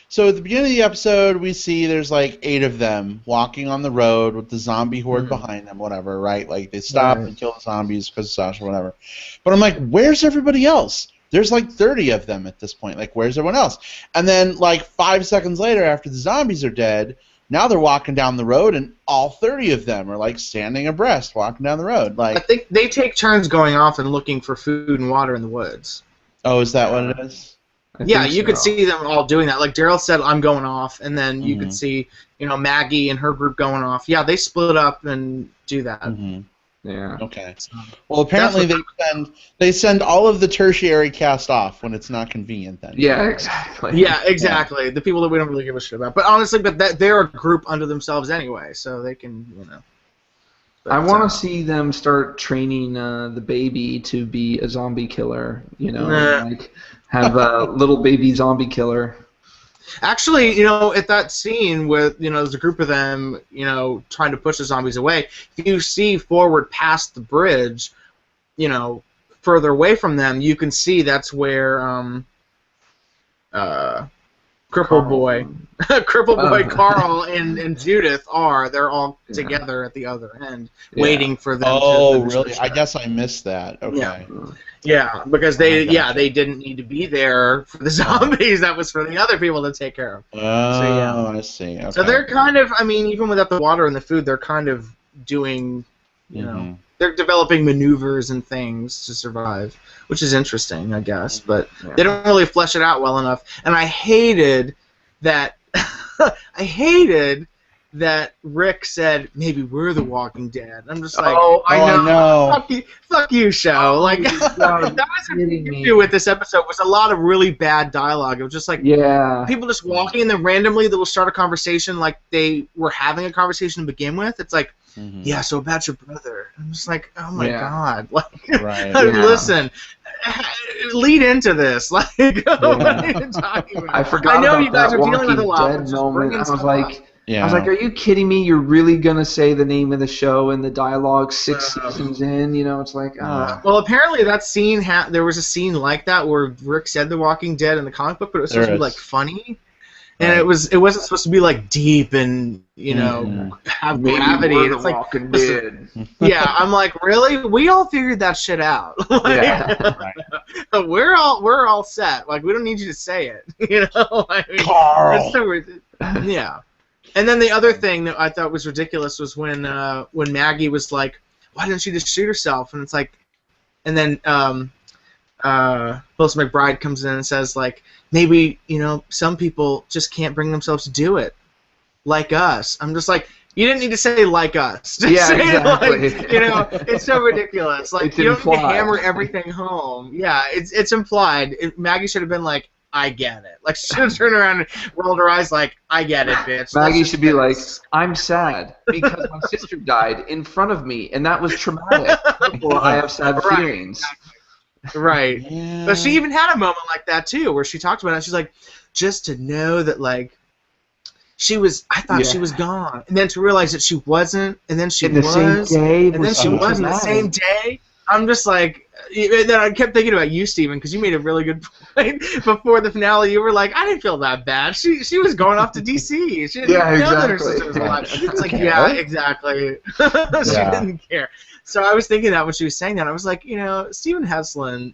so at the beginning of the episode, we see there's 8 of them walking on the road with the zombie horde behind them, whatever, right? Like, they stop and kill the zombies because of Sasha, whatever. But I'm like, where's everybody else? There's 30 of them at this point. Where's everyone else? And then 5 seconds later, after the zombies are dead, now they're walking down the road, and all 30 of them are standing abreast, walking down the road. I think they take turns going off and looking for food and water in the woods. Oh, is that what it is? Yeah, you could see them all doing that. Like Daryl said, I'm going off, and then you could see, Maggie and her group going off. Yeah, they split up and do that. Mm-hmm. Yeah. Okay. Well, apparently they send all of the tertiary cast off when it's not convenient. Then. Yeah, exactly. Yeah, exactly. Yeah. The people that we don't really give a shit about. But honestly, they're a group unto themselves anyway, so they can, But, I want to see them start training the baby to be a zombie killer. Have a little baby zombie killer. Actually, at that scene with, there's a group of them, trying to push the zombies away, if you see forward past the bridge, further away from them, you can see that's where Cripple Boy Carl and Judith are. They're all together at the other end, waiting for them. Oh, really? I guess I missed that. Okay. Yeah, because they didn't need to be there for the zombies. That was for the other people to take care of. Oh, I see. Okay. So they're kind of, even without the water and the food, they're kind of doing, they're developing maneuvers and things to survive, which is interesting, I guess. But they don't really flesh it out well enough. And I hated that. That Rick said, maybe we're the Walking Dead. I'm just like, I know. Fuck you, show. That was an issue with this episode. Was a lot of really bad dialogue. It was just people just walking, and then randomly they will start a conversation like they were having a conversation to begin with. It's like, yeah, so about your brother. I'm just like, oh my god. Listen, lead into this. What are you talking about? I forgot. I know about you guys that are dealing with a lot. Dead moment. I was like, are you kidding me? You're really going to say the name of the show and the dialogue 6 seasons in? It's like, Well, apparently that scene, there was a scene like that where Rick said The Walking Dead in the comic book, but it was supposed to be, funny. And it wasn't supposed to be, deep and, have gravity. Maybe it's Walking Dead. Yeah, I'm like, really? We all figured that shit out. We're all set. We don't need you to say it. Carl! It's so, yeah. And then the other thing that I thought was ridiculous was when Maggie was like, "Why didn't she just shoot herself?" And it's like, and then Melissa McBride comes in and says maybe some people just can't bring themselves to do it, like us. I'm just like, you didn't need to say like us. Just say exactly. It's so ridiculous. It's you don't implied. need to hammer everything home. Yeah, it's implied. Maggie should have been like, I get it. She should have turned around and rolled her eyes like, I get it, bitch. Maggie should be like, I'm sad because my sister died in front of me, and that was traumatic. Therefore, I have sad feelings. Right. Yeah. But she even had a moment like that, too, where she talked about it. She's like, just to know that, she was, I thought she was gone. And then to realize that she wasn't, and then she was. Same day, and then she was in the same day. I'm just like, then I kept thinking about you, Steven, because you made a really good point before the finale. You were like, I didn't feel that bad. She was going off to D.C. She didn't know that her sister was alive. It's like, yeah, exactly. She didn't care. So I was thinking that when she was saying that. I was like, Steven Heslin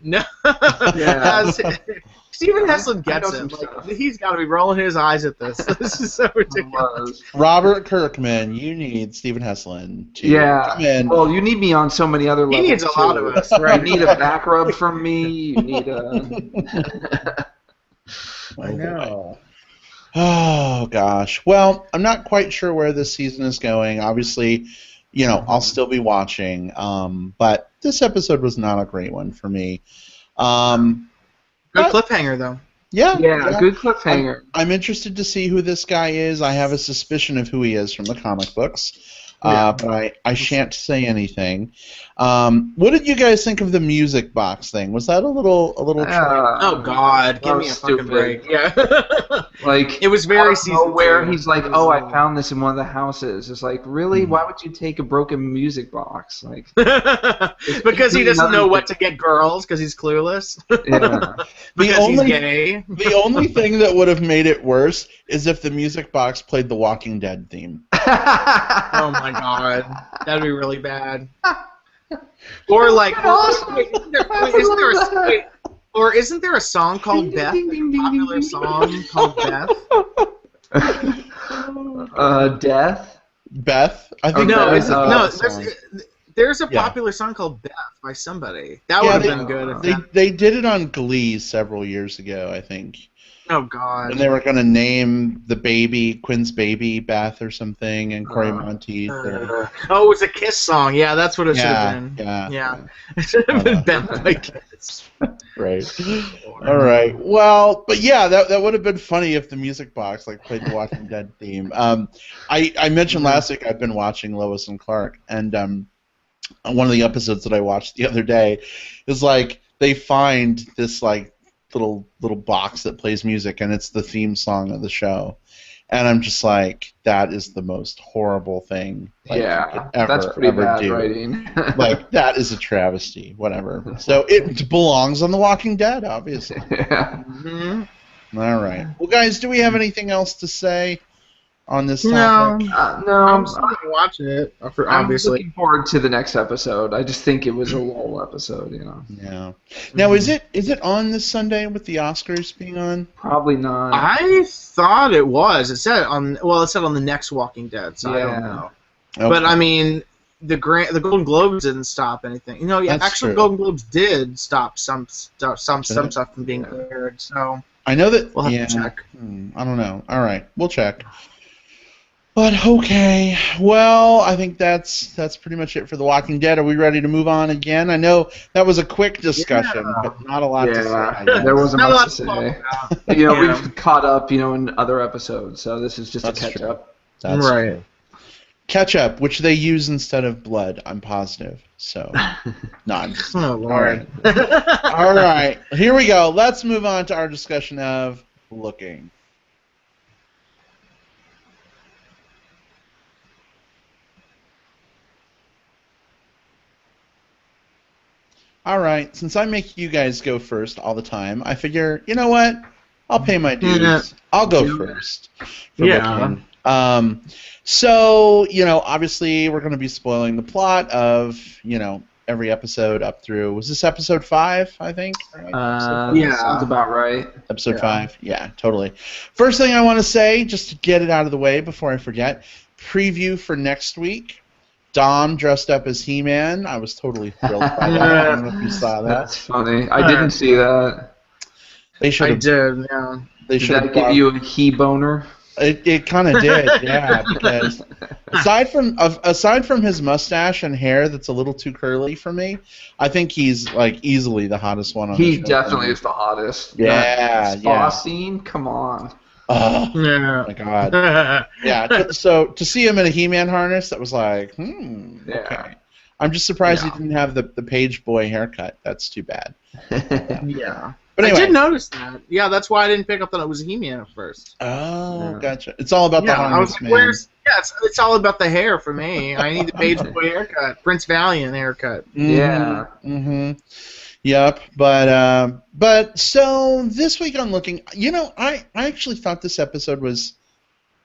Stephen Heslin I know gets some it. stuff. Like, he's got to be rolling his eyes at this. This is so ridiculous. Robert Kirkman, you need Stephen Heslin to come Yeah. in. Well, you need me on so many other He levels. needs a lot too. of us, right? You need a back rub from me. You need a. I know. Oh gosh. Well, I'm not quite sure where this season is going. Obviously, I'll still be watching. But this episode was not a great one for me. Good cliffhanger, though. Yeah. Good cliffhanger. I'm interested to see who this guy is. I have a suspicion of who he is from the comic books. Yeah. But I shan't say anything. What did you guys think of the music box thing? Was that a little? Oh God, give me a fucking stupid. break. Yeah. Like it was very season where 2. he's like, "Oh, I found this in one of the houses." It's like, really? Why would you take a broken music box? Like, because he doesn't know what to get girls because he's clueless. yeah. Because he's gay. The only thing that would have made it worse is if the music box played the Walking Dead theme. Oh my God, that'd be really bad. Or like, isn't there a song called Beth? A popular song called Beth? Death. Beth? I think there's a popular song called Beth by somebody. That would have been good. They did it on Glee several years ago, I think. Oh God! And they were going to name the baby Quinn's baby Beth or something, and Corey Monteith. Oh, it was a Kiss song. Yeah, that's what it should have been. Yeah. It should have been Beth by Kiss. Right. All right. Well, but yeah, that would have been funny if the music box played the Walking Dead theme. I mentioned last week I've been watching Lois and Clark, and one of the episodes that I watched the other day is they find this little box that plays music, and it's the theme song of the show, and I'm just like, that is the most horrible thing that's pretty bad writing. That is a travesty. Whatever. So it belongs on The Walking Dead, obviously. Yeah. Mm-hmm. All right. Well, guys, do we have anything else to say on this topic? No. I'm still gonna watch it. Obviously. I'm looking forward to the next episode. I just think it was a lull episode, Yeah. Now, is it on this Sunday with the Oscars being on? Probably not. I thought it was. It said on the next Walking Dead, so I don't know. Okay. But I mean, the Golden Globes didn't stop anything. That's actually, true. Golden Globes did stop some stuff from being aired. So I know that. we'll have to check. I don't know. All right, we'll check. But okay, well, I think that's pretty much it for The Walking Dead. Are we ready to move on again? I know that was a quick discussion, but not a lot to say. There wasn't Not a much lot to to say. We've caught up, in other episodes, so this is just a catch up. That's right. true. Ketchup, which they use instead of blood, I'm positive. So, no, I'm just... Oh, Lord. All right, here we go. Let's move on to our discussion of looking. All right, since I make you guys go first all the time, I figure, you know what? I'll pay my dues. Yeah. I'll go first. Yeah. So, obviously we're going to be spoiling the plot of, every episode up through, was this episode 5, I think? Yeah. Sounds about right. Episode 5? Yeah, totally. First thing I want to say, just to get it out of the way before I forget, preview for next week. Dom dressed up as He-Man. I was totally thrilled by that. I don't know if you saw that. That's funny. I didn't see that. They should I have. did, yeah. They Did should that have give you a he-boner? It kind of did, yeah. Because aside from his mustache and hair that's a little too curly for me, I think he's easily the hottest one on the He show. definitely is the hottest. Yeah, That spa scene? Come on. Oh Yeah. my god. Yeah. So to see him in a He-Man harness, that was like, Yeah. okay. I'm just surprised Yeah. he didn't have the Page Boy haircut. That's too bad. Yeah. But anyway. I did notice that. Yeah, that's why I didn't pick up that it was He-Man at first. Oh, Yeah. gotcha. It's all about the Yeah, harness, I was like, man. where's... Yeah, it's all about the hair for me. I need the Page Boy haircut. Prince Valiant haircut. Yeah. Mm-hmm. Yep. But so this week on Looking, I actually thought this episode was,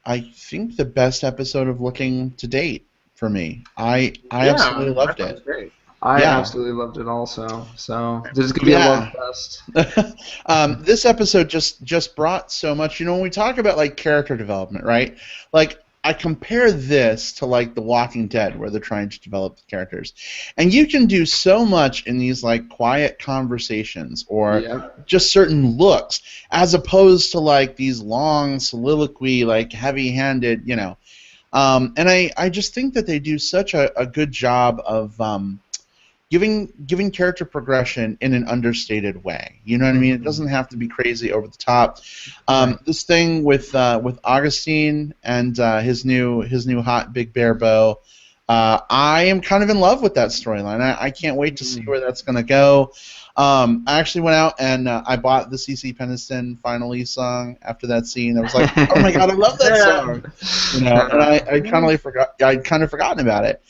I think, the best episode of Looking to date for me. I absolutely loved it. Great. I Yeah. absolutely loved it also. So there's going to be a love fest. This episode just brought so much. When we talk about like character development, right? Like I compare this to like The Walking Dead, where they're trying to develop the characters, and you can do so much in these like quiet conversations or just certain looks, as opposed to like these long soliloquy, like heavy-handed, And I just think that they do such a good job of giving character progression in an understated way. You know what I mean? It doesn't have to be crazy over the top. This thing with Augustine and his new hot big bear beau, I am kind of in love with that storyline. I can't wait to see where that's going to go. I actually went out and I bought the CeCe Peniston Finally song after that scene. I was like, oh my god, I love that song. And I kind of forgotten about it.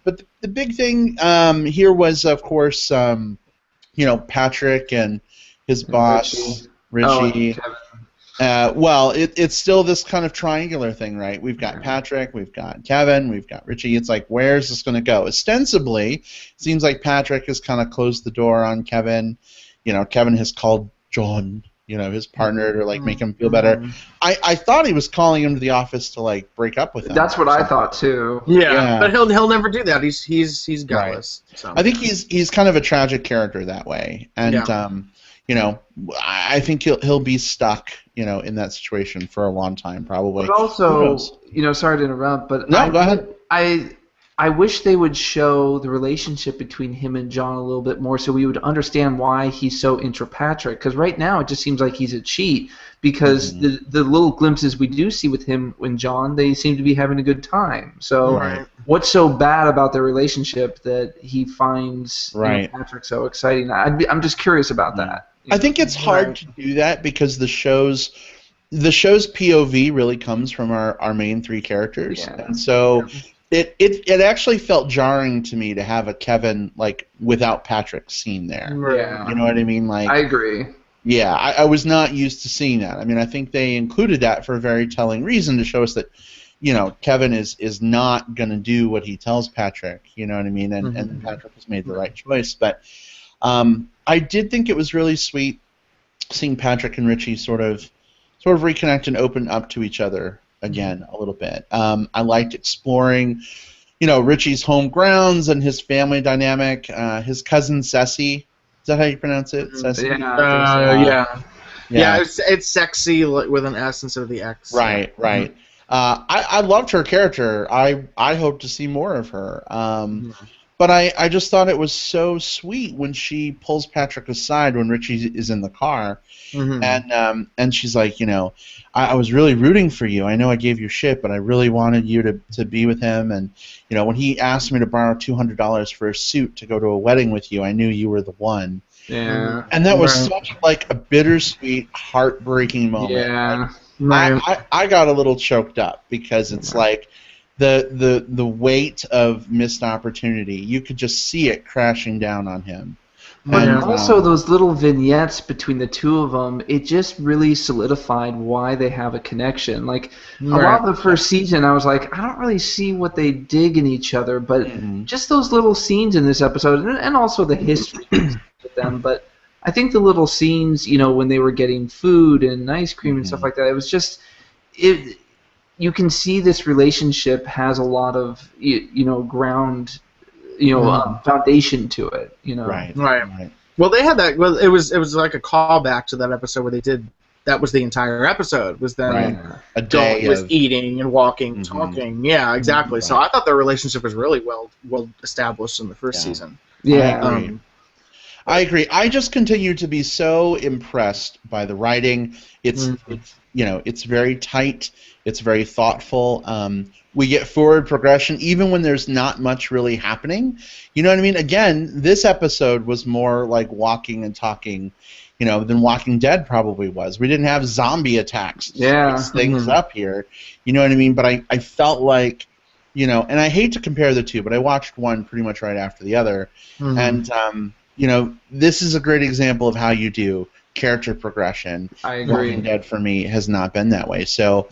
But the big thing here was, of course, Patrick and his boss, Richie. Well, it's still this kind of triangular thing, right? We've got Patrick, we've got Kevin, we've got Richie. It's like, where's this going to go? Ostensibly, it seems like Patrick has kind of closed the door on Kevin. Kevin has called John, his partner, to like make him feel better. I thought he was calling him to the office to like break up with him. That's what I thought too. Yeah, but he'll never do that. He's gutless. Right. So. I think he's kind of a tragic character that way, and I think he'll be stuck, in that situation for a long time, probably. But also, sorry to interrupt, but no, go ahead. I wish they would show the relationship between him and John a little bit more, so we would understand why he's so into Patrick. Because right now it just seems like he's a cheat. Because the little glimpses we do see with him and John, they seem to be having a good time. So what's so bad about their relationship that he finds Patrick so exciting? I'm just curious about that. I think it's hard to do that because the show's POV really comes from our main three characters, and so it actually felt jarring to me to have a Kevin like without Patrick scene there. Yeah. You know what I mean? Like I agree. Yeah, I was not used to seeing that. I mean, I think they included that for a very telling reason to show us that, Kevin is not going to do what he tells Patrick. You know what I mean? And Patrick has made the right choice, but. I did think it was really sweet seeing Patrick and Richie sort of reconnect and open up to each other again a little bit. I liked exploring, Richie's home grounds and his family dynamic. His cousin Ceci, is that how you pronounce it? Ceci? Yeah, it's sexy with an S instead of the X. Right. I loved her character. I hope to see more of her. But I just thought it was so sweet when she pulls Patrick aside when Richie is in the car, and she's like, I was really rooting for you. I know I gave you shit, but I really wanted you to be with him. And when he asked me to borrow $200 for a suit to go to a wedding with you, I knew you were the one. Yeah. And that was such like a bittersweet, heartbreaking moment. Yeah. I got a little choked up because it's like. The weight of missed opportunity, you could just see it crashing down on him. But also those little vignettes between the two of them, it just really solidified why they have a connection. Like a lot of the first season, I was like, I don't really see what they dig in each other, but just those little scenes in this episode, and also the history with them. But I think the little scenes, when they were getting food and ice cream and stuff like that, it was just it. You can see this relationship has a lot of ground, foundation to it. Right. Well, they had that. Well, it was like a callback to that episode where they did. That was the entire episode. Was them a day was eating and walking, talking. Yeah, exactly. So I thought their relationship was really well established in the first season. Yeah. I agree. I just continue to be so impressed by the writing. It's very tight. It's very thoughtful. We get forward progression even when there's not much really happening. You know what I mean? Again, this episode was more like walking and talking, than Walking Dead probably was. We didn't have zombie attacks to spice things up here. You know what I mean? But I felt like, and I hate to compare the two, but I watched one pretty much right after the other. And, this is a great example of how you do character progression. I agree. Walking Dead for me has not been that way. So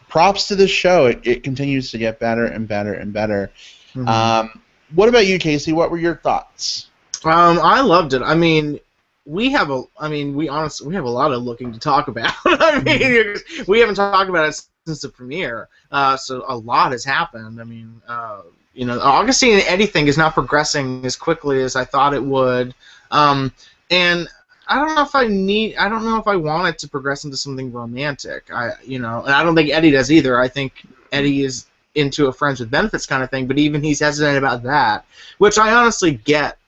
props to this show. It continues to get better and better and better. What about you, Casey? What were your thoughts? I loved it. I mean, we have a lot of looking to talk about. I mean, we haven't talked about it since the premiere, so a lot has happened. I mean, Augustine and Eddie thing is not progressing as quickly as I thought it would, and I don't know if I want it to progress into something romantic. And I don't think Eddie does either. I think Eddie is into a friends with benefits kind of thing, but even he's hesitant about that, which I honestly get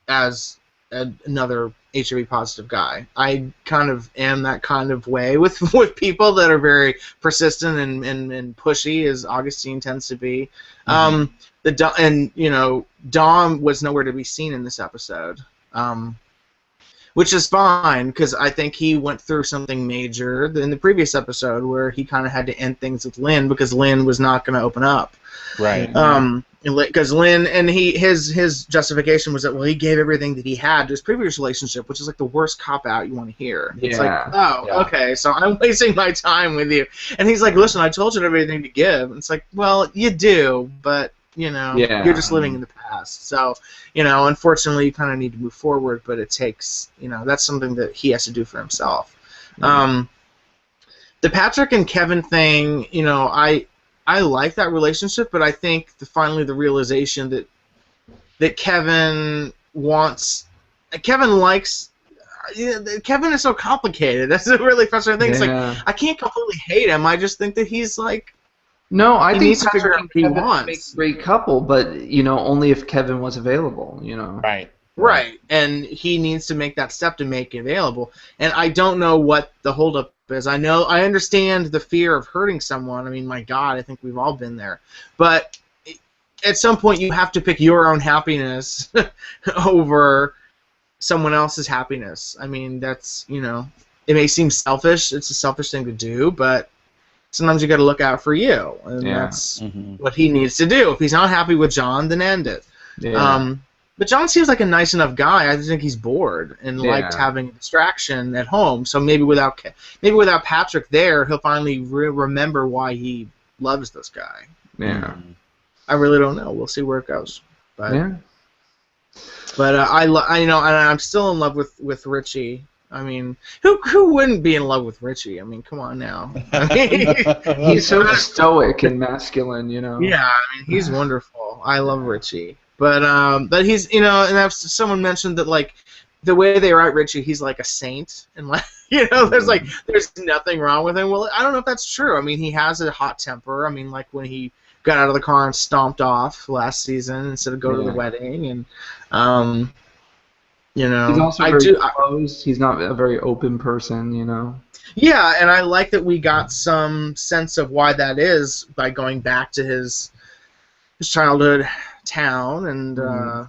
as another HIV positive guy. I kind of am that kind of way with people that are very persistent and pushy, as Augustine tends to be. Dom was nowhere to be seen in this episode. Which is fine, because I think he went through something major in the previous episode where he kind of had to end things with Lynn because Lynn was not going to open up. Right. Because Lynn and his justification was that, well, he gave everything that he had to his previous relationship, which is like the worst cop out you want to hear. Yeah. It's like, okay, so I'm wasting my time with you. And he's like, listen, I told you everything to give. And it's like, well, you do, but you're just living in the past. So, unfortunately, you kind of need to move forward, but it takes, that's something that he has to do for himself. The Patrick and Kevin thing, I like that relationship, but I think finally the realization that Kevin is so complicated. That's a really frustrating thing. Yeah. It's like, I can't completely hate him. I just think that he's like, no, I think Patrick and Kevin make a great couple, but only if Kevin was available. Right. Right, and he needs to make that step to make it available. And I don't know what the holdup is. I understand the fear of hurting someone. I mean, my God, I think we've all been there. But at some point, you have to pick your own happiness over someone else's happiness. I mean, that's it may seem selfish. It's a selfish thing to do, but sometimes you got to look out for you, and that's what he needs to do. If he's not happy with John, then end it. Yeah. But John seems like a nice enough guy. I think he's bored and liked having a distraction at home. So maybe without Patrick there, he'll finally remember why he loves this guy. Yeah. I really don't know. We'll see where it goes. But and I'm still in love with Richie. I mean, who wouldn't be in love with Richie? I mean, come on now. He's so stoic and masculine, Yeah, I mean, he's wonderful. I love Richie. But he's, and someone mentioned that, like, the way they write Richie, he's like a saint, and like, there's nothing wrong with him. Well, I don't know if that's true. I mean, he has a hot temper. I mean, like when he got out of the car and stomped off last season instead of go to the wedding, and he's also very closed. He's not a very open person, Yeah, and I like that we got some sense of why that is by going back to his childhood town and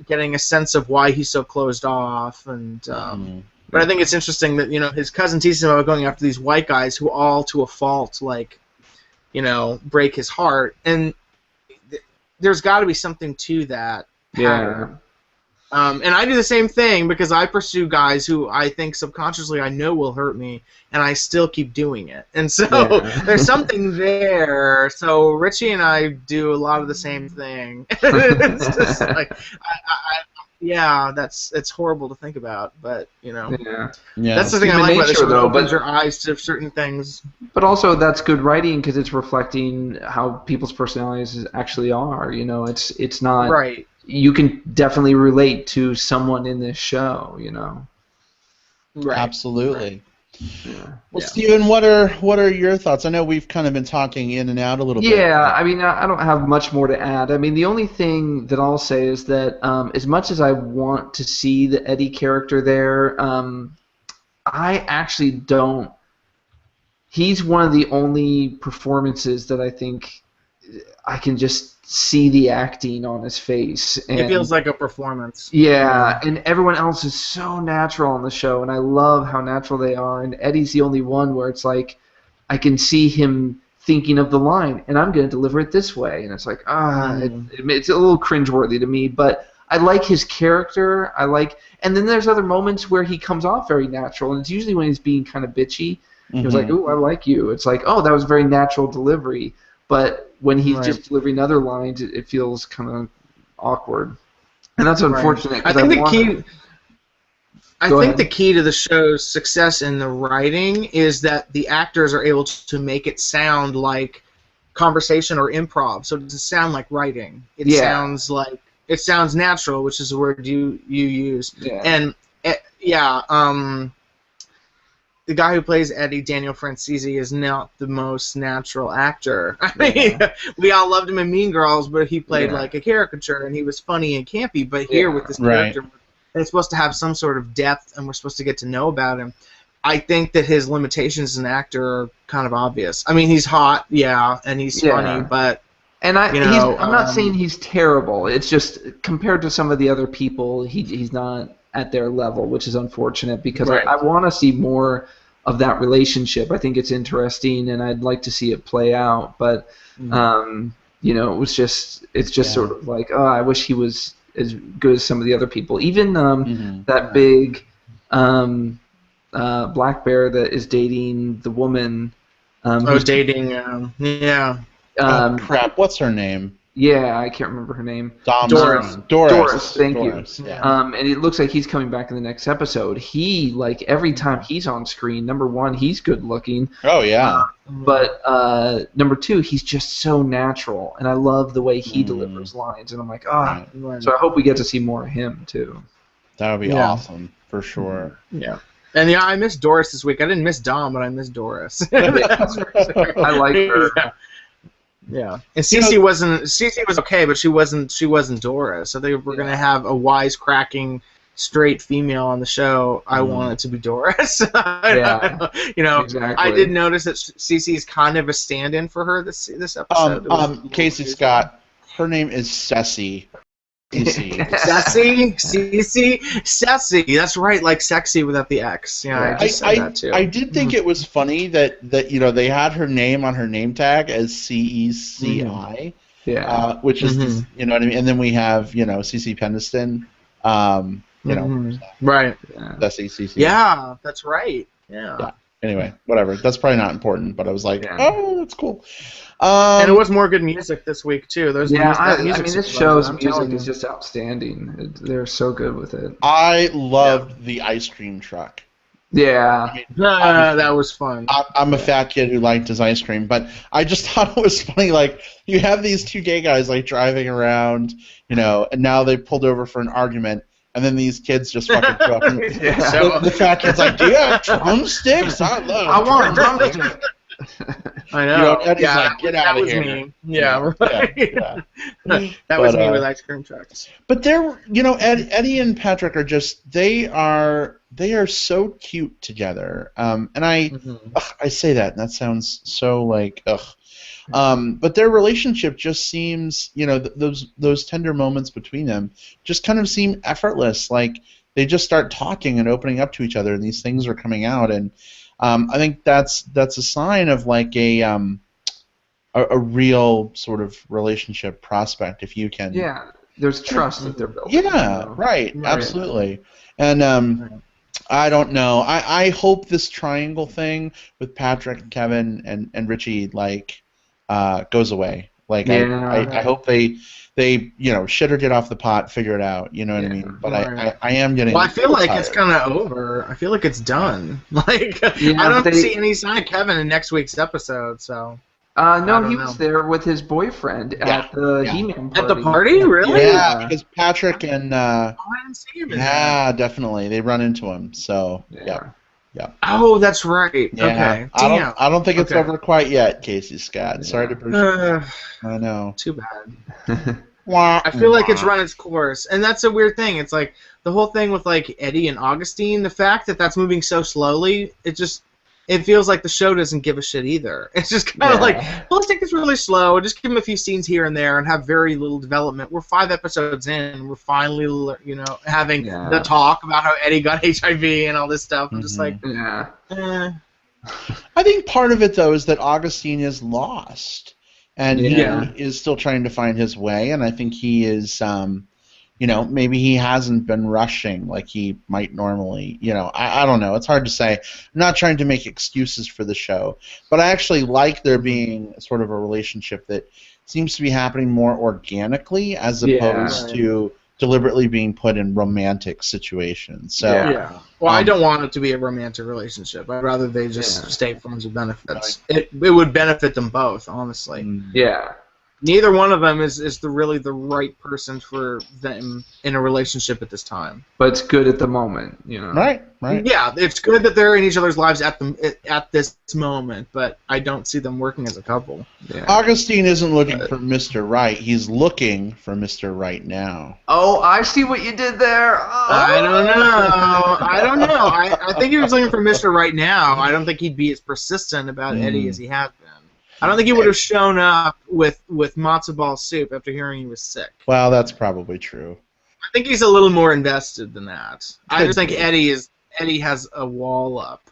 getting a sense of why he's so closed off. And but I think it's interesting that his cousin teases him about going after these white guys who all to a fault break his heart, and there's got to be something to that pattern. And I do the same thing because I pursue guys who I think subconsciously I know will hurt me, and I still keep doing it. And so there's something there. So Richie and I do a lot of the same thing. It's just like, it's horrible to think about, but that's the thing I like about the show. It opens your eyes to certain things. But also, that's good writing because it's reflecting how people's personalities actually are. It's not right. You can definitely relate to someone in this show, Right. Absolutely. Right. Yeah. Well, Steven, what are your thoughts? I know we've kind of been talking in and out a little bit. Yeah, I mean, I don't have much more to add. I mean, the only thing that I'll say is that as much as I want to see the Eddie character there, I actually don't. He's one of the only performances that I think I can just see the acting on his face. And it feels like a performance. Yeah, and everyone else is so natural on the show, and I love how natural they are. And Eddie's the only one where it's like I can see him thinking of the line, and I'm going to deliver it this way. And it's like, it's a little cringeworthy to me, but I like his character. And then there's other moments where he comes off very natural, and it's usually when he's being kind of bitchy. He was like, "Ooh, I like you." It's like, "Oh, that was very natural delivery." but when he's Right. just delivering other lines, it feels kind of awkward, and that's unfortunate. I 'cause think the wanna- key. I Go think ahead. the key to the show's success in the writing is that the actors are able to make it sound like conversation or improv, so it doesn't sound like writing. It sounds like it sounds natural, which is the word you use. Yeah. And the guy who plays Eddie, Daniel Franzese, is not the most natural actor. I mean, we all loved him in Mean Girls, but he played like a caricature, and he was funny and campy. But here with this character, and it's supposed to have some sort of depth, and we're supposed to get to know about him. I think that his limitations as an actor are kind of obvious. I mean, he's hot, and he's funny, but and I'm not saying he's terrible. It's just compared to some of the other people, he's not at their level, which is unfortunate because I want to see more of that relationship. I think it's interesting, and I'd like to see it play out. But it's just sort of like, oh, I wish he was as good as some of the other people. Even that big black bear that is dating the woman. Crap! What's her name? Yeah, I can't remember her name. Doris. Thank you. Yeah. And it looks like he's coming back in the next episode. He, like, every time he's on screen, number one, he's good looking. Oh yeah. But number two, he's just so natural, and I love the way he delivers lines. And I'm like, So I hope we get to see more of him too. That would be awesome for sure. Yeah. And I missed Doris this week. I didn't miss Dom, but I missed Doris. I like her. Yeah, and Cece was okay, but she wasn't Doris. So they were gonna have a wisecracking straight female on the show. I want it to be Doris. Exactly. I did notice that Cece is kind of a stand-in for her this episode. Casey Scott, her name is Ceci. Ceci. That's right, like sexy without the X. Yeah, I just said that too. I did think it was funny that they had her name on her name tag as CECI. Which is you know what I mean. And then we have Cece Pendleton. Right. That's CC. Yeah, that's right. Yeah. Anyway, whatever. That's probably not important, but I was like, oh, that's cool. And it was more good music this week too. This show's music is just outstanding. They're so good with it. I loved the ice cream truck. Yeah. I mean, that was fun. I'm a fat kid who liked his ice cream, but I just thought it was funny. Like, you have these two gay guys like driving around, and now they pulled over for an argument. And then these kids just fucking show up. The fat kid's like, "Do you have drumsticks? I want drumsticks." I know. Eddie's like, "Get out of here." Me. Yeah, right. That was me with ice cream trucks. But they're, Eddie and Patrick are just they are so cute together. And I say that, and that sounds so like ugh. But their relationship just seems, those tender moments between them just kind of seem effortless. Like they just start talking and opening up to each other, and these things are coming out. And I think that's a sign of like a real sort of relationship prospect if you can. Yeah, there's trust that they're building. Yeah, right, absolutely. And I don't know. I hope this triangle thing with Patrick, Kevin, and Richie goes away. Like I hope they shit or get off the pot, figure it out. You know what I mean? But I am getting. Well, I feel like it's kind of over. I feel like it's done. Like I don't see any sign of Kevin in next week's episode. So. No, he was there with his boyfriend at the He-Man party. At the party, really? Yeah, because Patrick and. I didn't see him. Definitely. They run into him. So yeah. Oh, that's right. Yeah. Okay. I don't think it's over quite yet, Casey Scott. Sorry to push. I know. Too bad. I feel like it's run its course, and that's a weird thing. It's like the whole thing with like Eddie and Augustine. The fact that that's moving so slowly, it feels like the show doesn't give a shit either. It's just kind of like, well, let's take this really slow, just give them a few scenes here and there, and have very little development. We're 5 episodes in, and we're finally, having the talk about how Eddie got HIV and all this stuff. I'm just like, I think part of it, though, is that Augustine is lost, and he is still trying to find his way, and I think he is, maybe he hasn't been rushing like he might normally. I don't know. It's hard to say. I'm not trying to make excuses for the show, but I actually like there being sort of a relationship that seems to be happening more organically as opposed to deliberately being put in romantic situations. So, Well, I don't want it to be a romantic relationship. I'd rather they just stay friends with benefits. Right. It would benefit them both, honestly. Yeah. Neither one of them is really the right person for them in a relationship at this time. But it's good at the moment, Right. Yeah, it's good that they're in each other's lives at this moment, but I don't see them working as a couple. Yeah. Augustine isn't looking for Mr. Right. He's looking for Mr. Right now. Oh, I see what you did there. Oh. I don't know. I think he was looking for Mr. Right now. I don't think he'd be as persistent about Eddie as he has been. I don't think he would have shown up with matzo ball soup after hearing he was sick. Well, that's probably true. I think he's a little more invested than that. I just think Eddie has a wall up.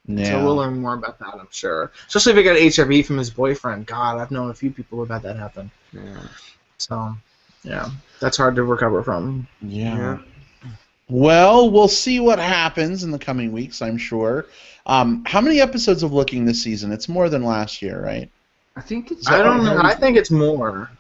Yeah. So we'll learn more about that, I'm sure. Especially if he got HIV from his boyfriend. God, I've known a few people who've had that happen. Yeah. So, yeah, that's hard to recover from. Yeah. Well, we'll see what happens in the coming weeks, I'm sure. How many episodes of Looking this season? It's more than last year, right? I think it's... I don't know. I think it's more.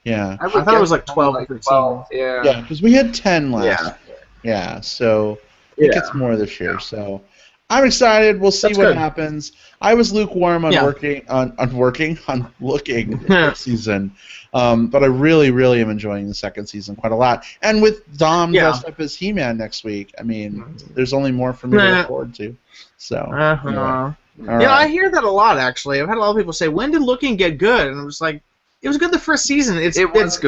Yeah. I thought it was like 12 or 13. 12, yeah. Yeah, because we had 10 last year. Yeah, so I think it's more this year. So I'm excited. We'll see what happens. I was lukewarm on on Looking this season. But I really, really am enjoying the second season quite a lot. And with Dom dressed up as He-Man next week, I mean, there's only more for me to look forward to. So, anyway. All right. I hear that a lot, actually. I've had a lot of people say, when did Looking get good? And I was like, it was good the first season. It's good. It's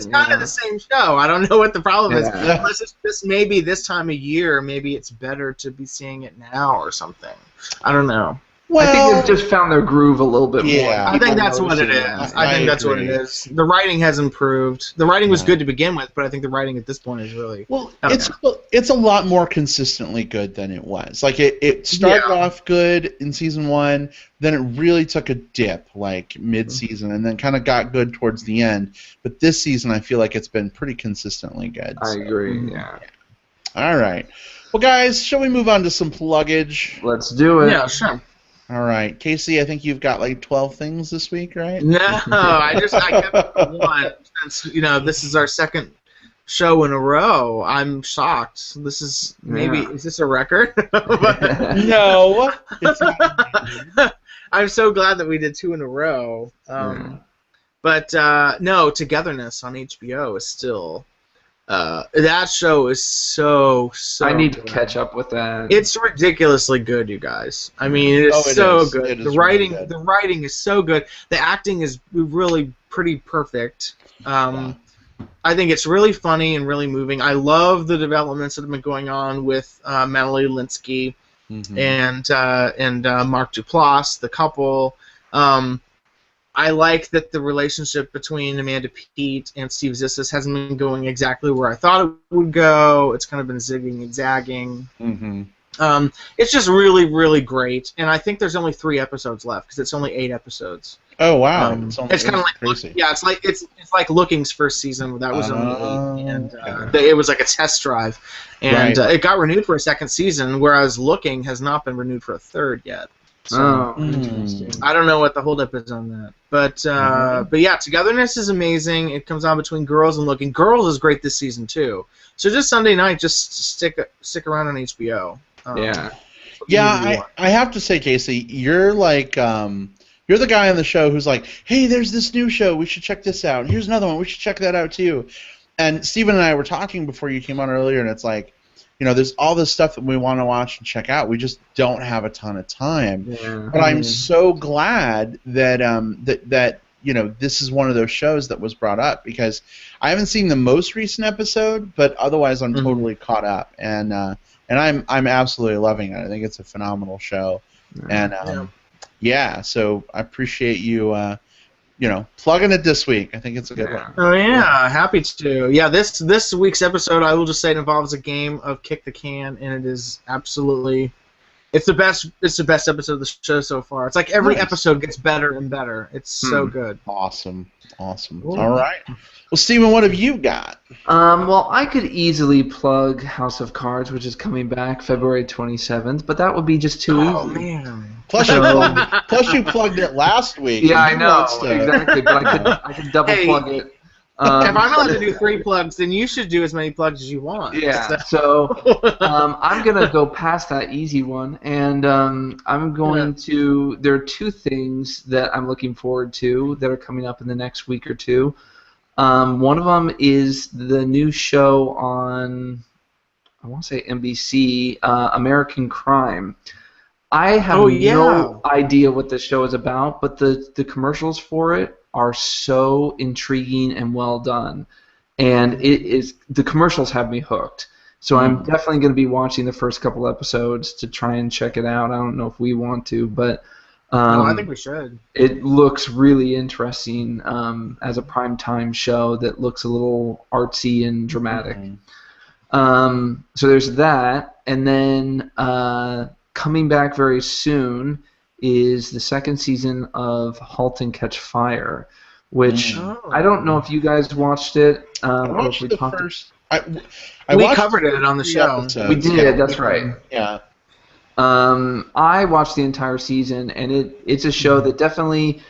kind of the same show. I don't know what the problem is. Unless it's just maybe this time of year, maybe it's better to be seeing it now or something. I don't know. Well, I think they've just found their groove a little bit more. I think that's what it is. I think that's what it is. The writing has improved. The writing was good to begin with, but I think the writing at this point is really... Well, it's a lot more consistently good than it was. Like, it started off good in Season 1, then it really took a dip, like, mid-season, and then kind of got good towards the end. But this season, I feel like it's been pretty consistently good. I agree, yeah. All right. Well, guys, shall we move on to some pluggage? Let's do it. Yeah, sure. All right, Casey, I think you've got like 12 things this week, right? No, I kept one. Since this is our second show in a row, I'm shocked. This is is this a record? No. It's not. I'm so glad that we did 2 in a row. But no, Togetherness on HBO is still. That show is so I need good. to catch up with that. It's ridiculously good, you guys. I mean, it's good. The writing is so good. The acting is really pretty perfect. I think it's really funny and really moving. I love the developments that have been going on with Melanie Linsky and Mark Duplass, the couple. I like that the relationship between Amanda Peet and Steve Zissou hasn't been going exactly where I thought it would go. It's kind of been zigging and zagging. It's just really, really great. And I think there's only 3 episodes left because it's only 8 episodes. Oh wow! It's kind of like crazy. It's like Looking's first season. That was only 8, and it was like a test drive, and it got renewed for a second season. Whereas Looking has not been renewed for a third yet. So, interesting. I don't know what the holdup is on that, but yeah, Togetherness is amazing. It comes on between Girls and Looking. Girls is great this season too. So just Sunday night, just stick around on HBO. I have to say, Casey, you're like you're the guy on the show who's like, hey, there's this new show, we should check this out. Here's another one, we should check that out too. And Steven and I were talking before you came on earlier, and it's like, there's all this stuff that we want to watch and check out. We just don't have a ton of time. Yeah. But I'm so glad that that this is one of those shows that was brought up, because I haven't seen the most recent episode, but otherwise I'm totally caught up, and I'm absolutely loving it. I think it's a phenomenal show, and so I appreciate you plugging it this week. I think it's a good one. Oh yeah, happy to. Yeah, this week's episode, I will just say, it involves a game of kick the can, and it is absolutely It's the best. It's the best episode of the show so far. It's like every Nice. episode gets better and better. It's so good. Awesome. Ooh. All right. Well, Steven, what have you got? Well, I could easily plug House of Cards, which is coming back February 27th, but that would be just too Oh easy. man. Plus you plugged it last week. Yeah, I and know, wants to- exactly, but I could double plug it. If I'm allowed to do 3 plugs, then you should do as many plugs as you want. Yeah, so I'm going to go past that easy one, and I'm going to... There are 2 things that I'm looking forward to that are coming up in the next week or 2. One of them is the new show on, I want to say NBC, American Crime. I have no idea what this show is about, but the commercials for it are so intriguing and well done, and the commercials have me hooked. So I'm definitely going to be watching the first couple episodes to try and check it out. I don't know if we want to, but I think we should. It looks really interesting as a primetime show that looks a little artsy and dramatic. So there's that, and then coming back very soon is the 2nd season of *Halt and Catch Fire*, which I don't know if you guys watched it. I watched the first. We covered it on the show. We did. That's right. Yeah. I watched the entire season, and it's a show that definitely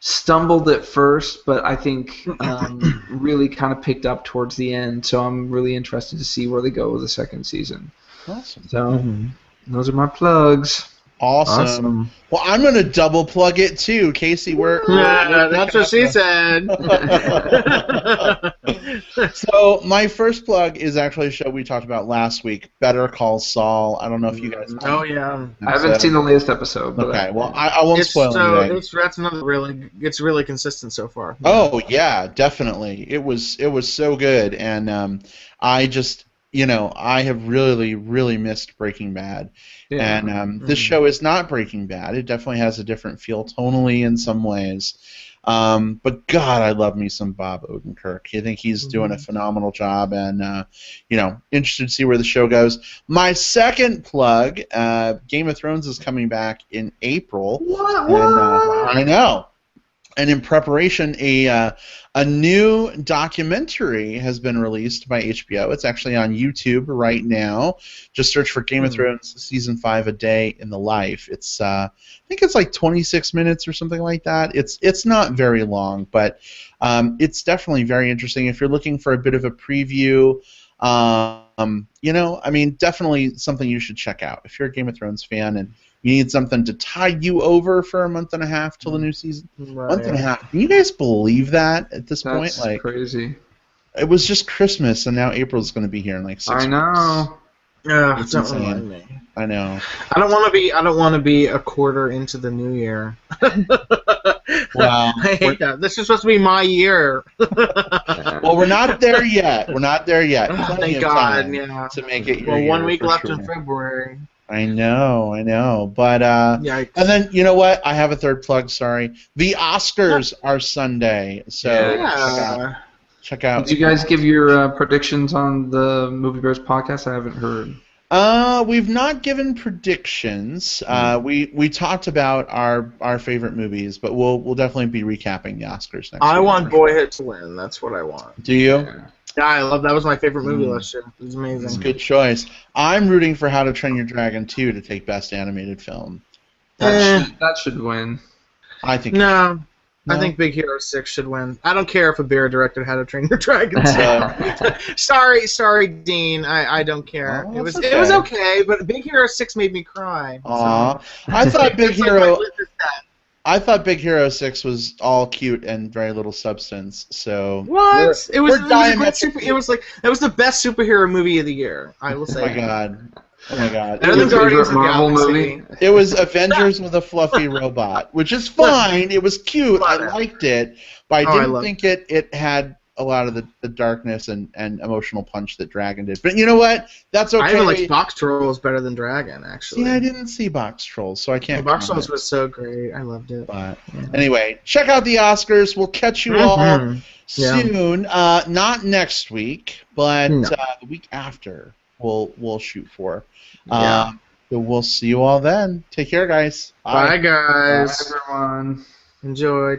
stumbled at first, but I think really kind of picked up towards the end. So I'm really interested to see where they go with the 2nd season. Awesome. So those are my plugs. Awesome. Well, I'm going to double plug it too. Casey, that's what she said. So my first plug is actually a show we talked about last week, Better Call Saul. I don't know if you guys know. Oh, yeah. I haven't seen the latest episode. But okay, well, I won't spoil anything. That's another it's really consistent so far. Oh, yeah, definitely. It was so good, and I just... I have really missed Breaking Bad. Yeah. And this show is not Breaking Bad. It definitely has a different feel tonally in some ways. But, God, I love me some Bob Odenkirk. I think he's doing a phenomenal job, and, interested to see where the show goes. My second plug, Game of Thrones is coming back in April. What? And, I know. And in preparation, a new documentary has been released by HBO. It's actually on YouTube right now. Just search for Game of Thrones Season 5: A Day in the Life. It's I think it's like 26 minutes or something like that. It's not very long, but it's definitely very interesting. If you're looking for a bit of a preview, definitely something you should check out. If you're a Game of Thrones fan and you need something to tide you over for a month and a half till the new season. Right. Month and a half. Can you guys believe that at this point? That's like crazy. It was just Christmas, and now April's going to be here in like 6 weeks. I know. Yeah, It's don't insane. remind me. I know. I don't want to be a quarter into the new year. Wow. I hate that. This is supposed to be my year. Well, we're not there yet. Plenty Thank of God. time Yeah. to make it your Well, 1 year, week for left sure. in February. I know. But Yikes. and then you know what? I have a third plug. Sorry, the Oscars are Sunday, so check out. Did you guys give your predictions on the Movie Bears podcast? I haven't heard. We've not given predictions. We talked about our favorite movies, but we'll definitely be recapping the Oscars next week. I want Boyhood to win. That's what I want. Do you? Yeah, I love that. Was my favorite movie last year. It was amazing. It's a good choice. I'm rooting for How to Train Your Dragon 2 to take Best Animated Film. That should win. I think. No. No? I think Big Hero 6 should win. I don't care if a bear directed How to Train Your Dragon. Sorry, Dean. I don't care. Oh, It was okay. okay, but Big Hero 6 made me cry. Aw. So. I thought Big It's like Hero. my litmus test. I thought Big Hero 6 was all cute and very little substance. So What? It was a great diametrically- it was the best superhero movie of the year. I will Oh say. my god. Better than Your Guardians of the favorite Marvel Galaxy. movie? It was Avengers with a fluffy robot, which is fine. It was cute. I liked it, but I didn't think it had a lot of the darkness and emotional punch that Dragon did. But you know what? That's okay. I even like Box Trolls better than Dragon, actually. See, I didn't see Box Trolls, so I can't. Box Trolls was so great. I loved it. But anyway, check out the Oscars. We'll catch you all soon. Not next week, but the week after. We'll shoot for. So we'll see you all then. Take care, guys. Bye, Bye, guys. everyone. Enjoy.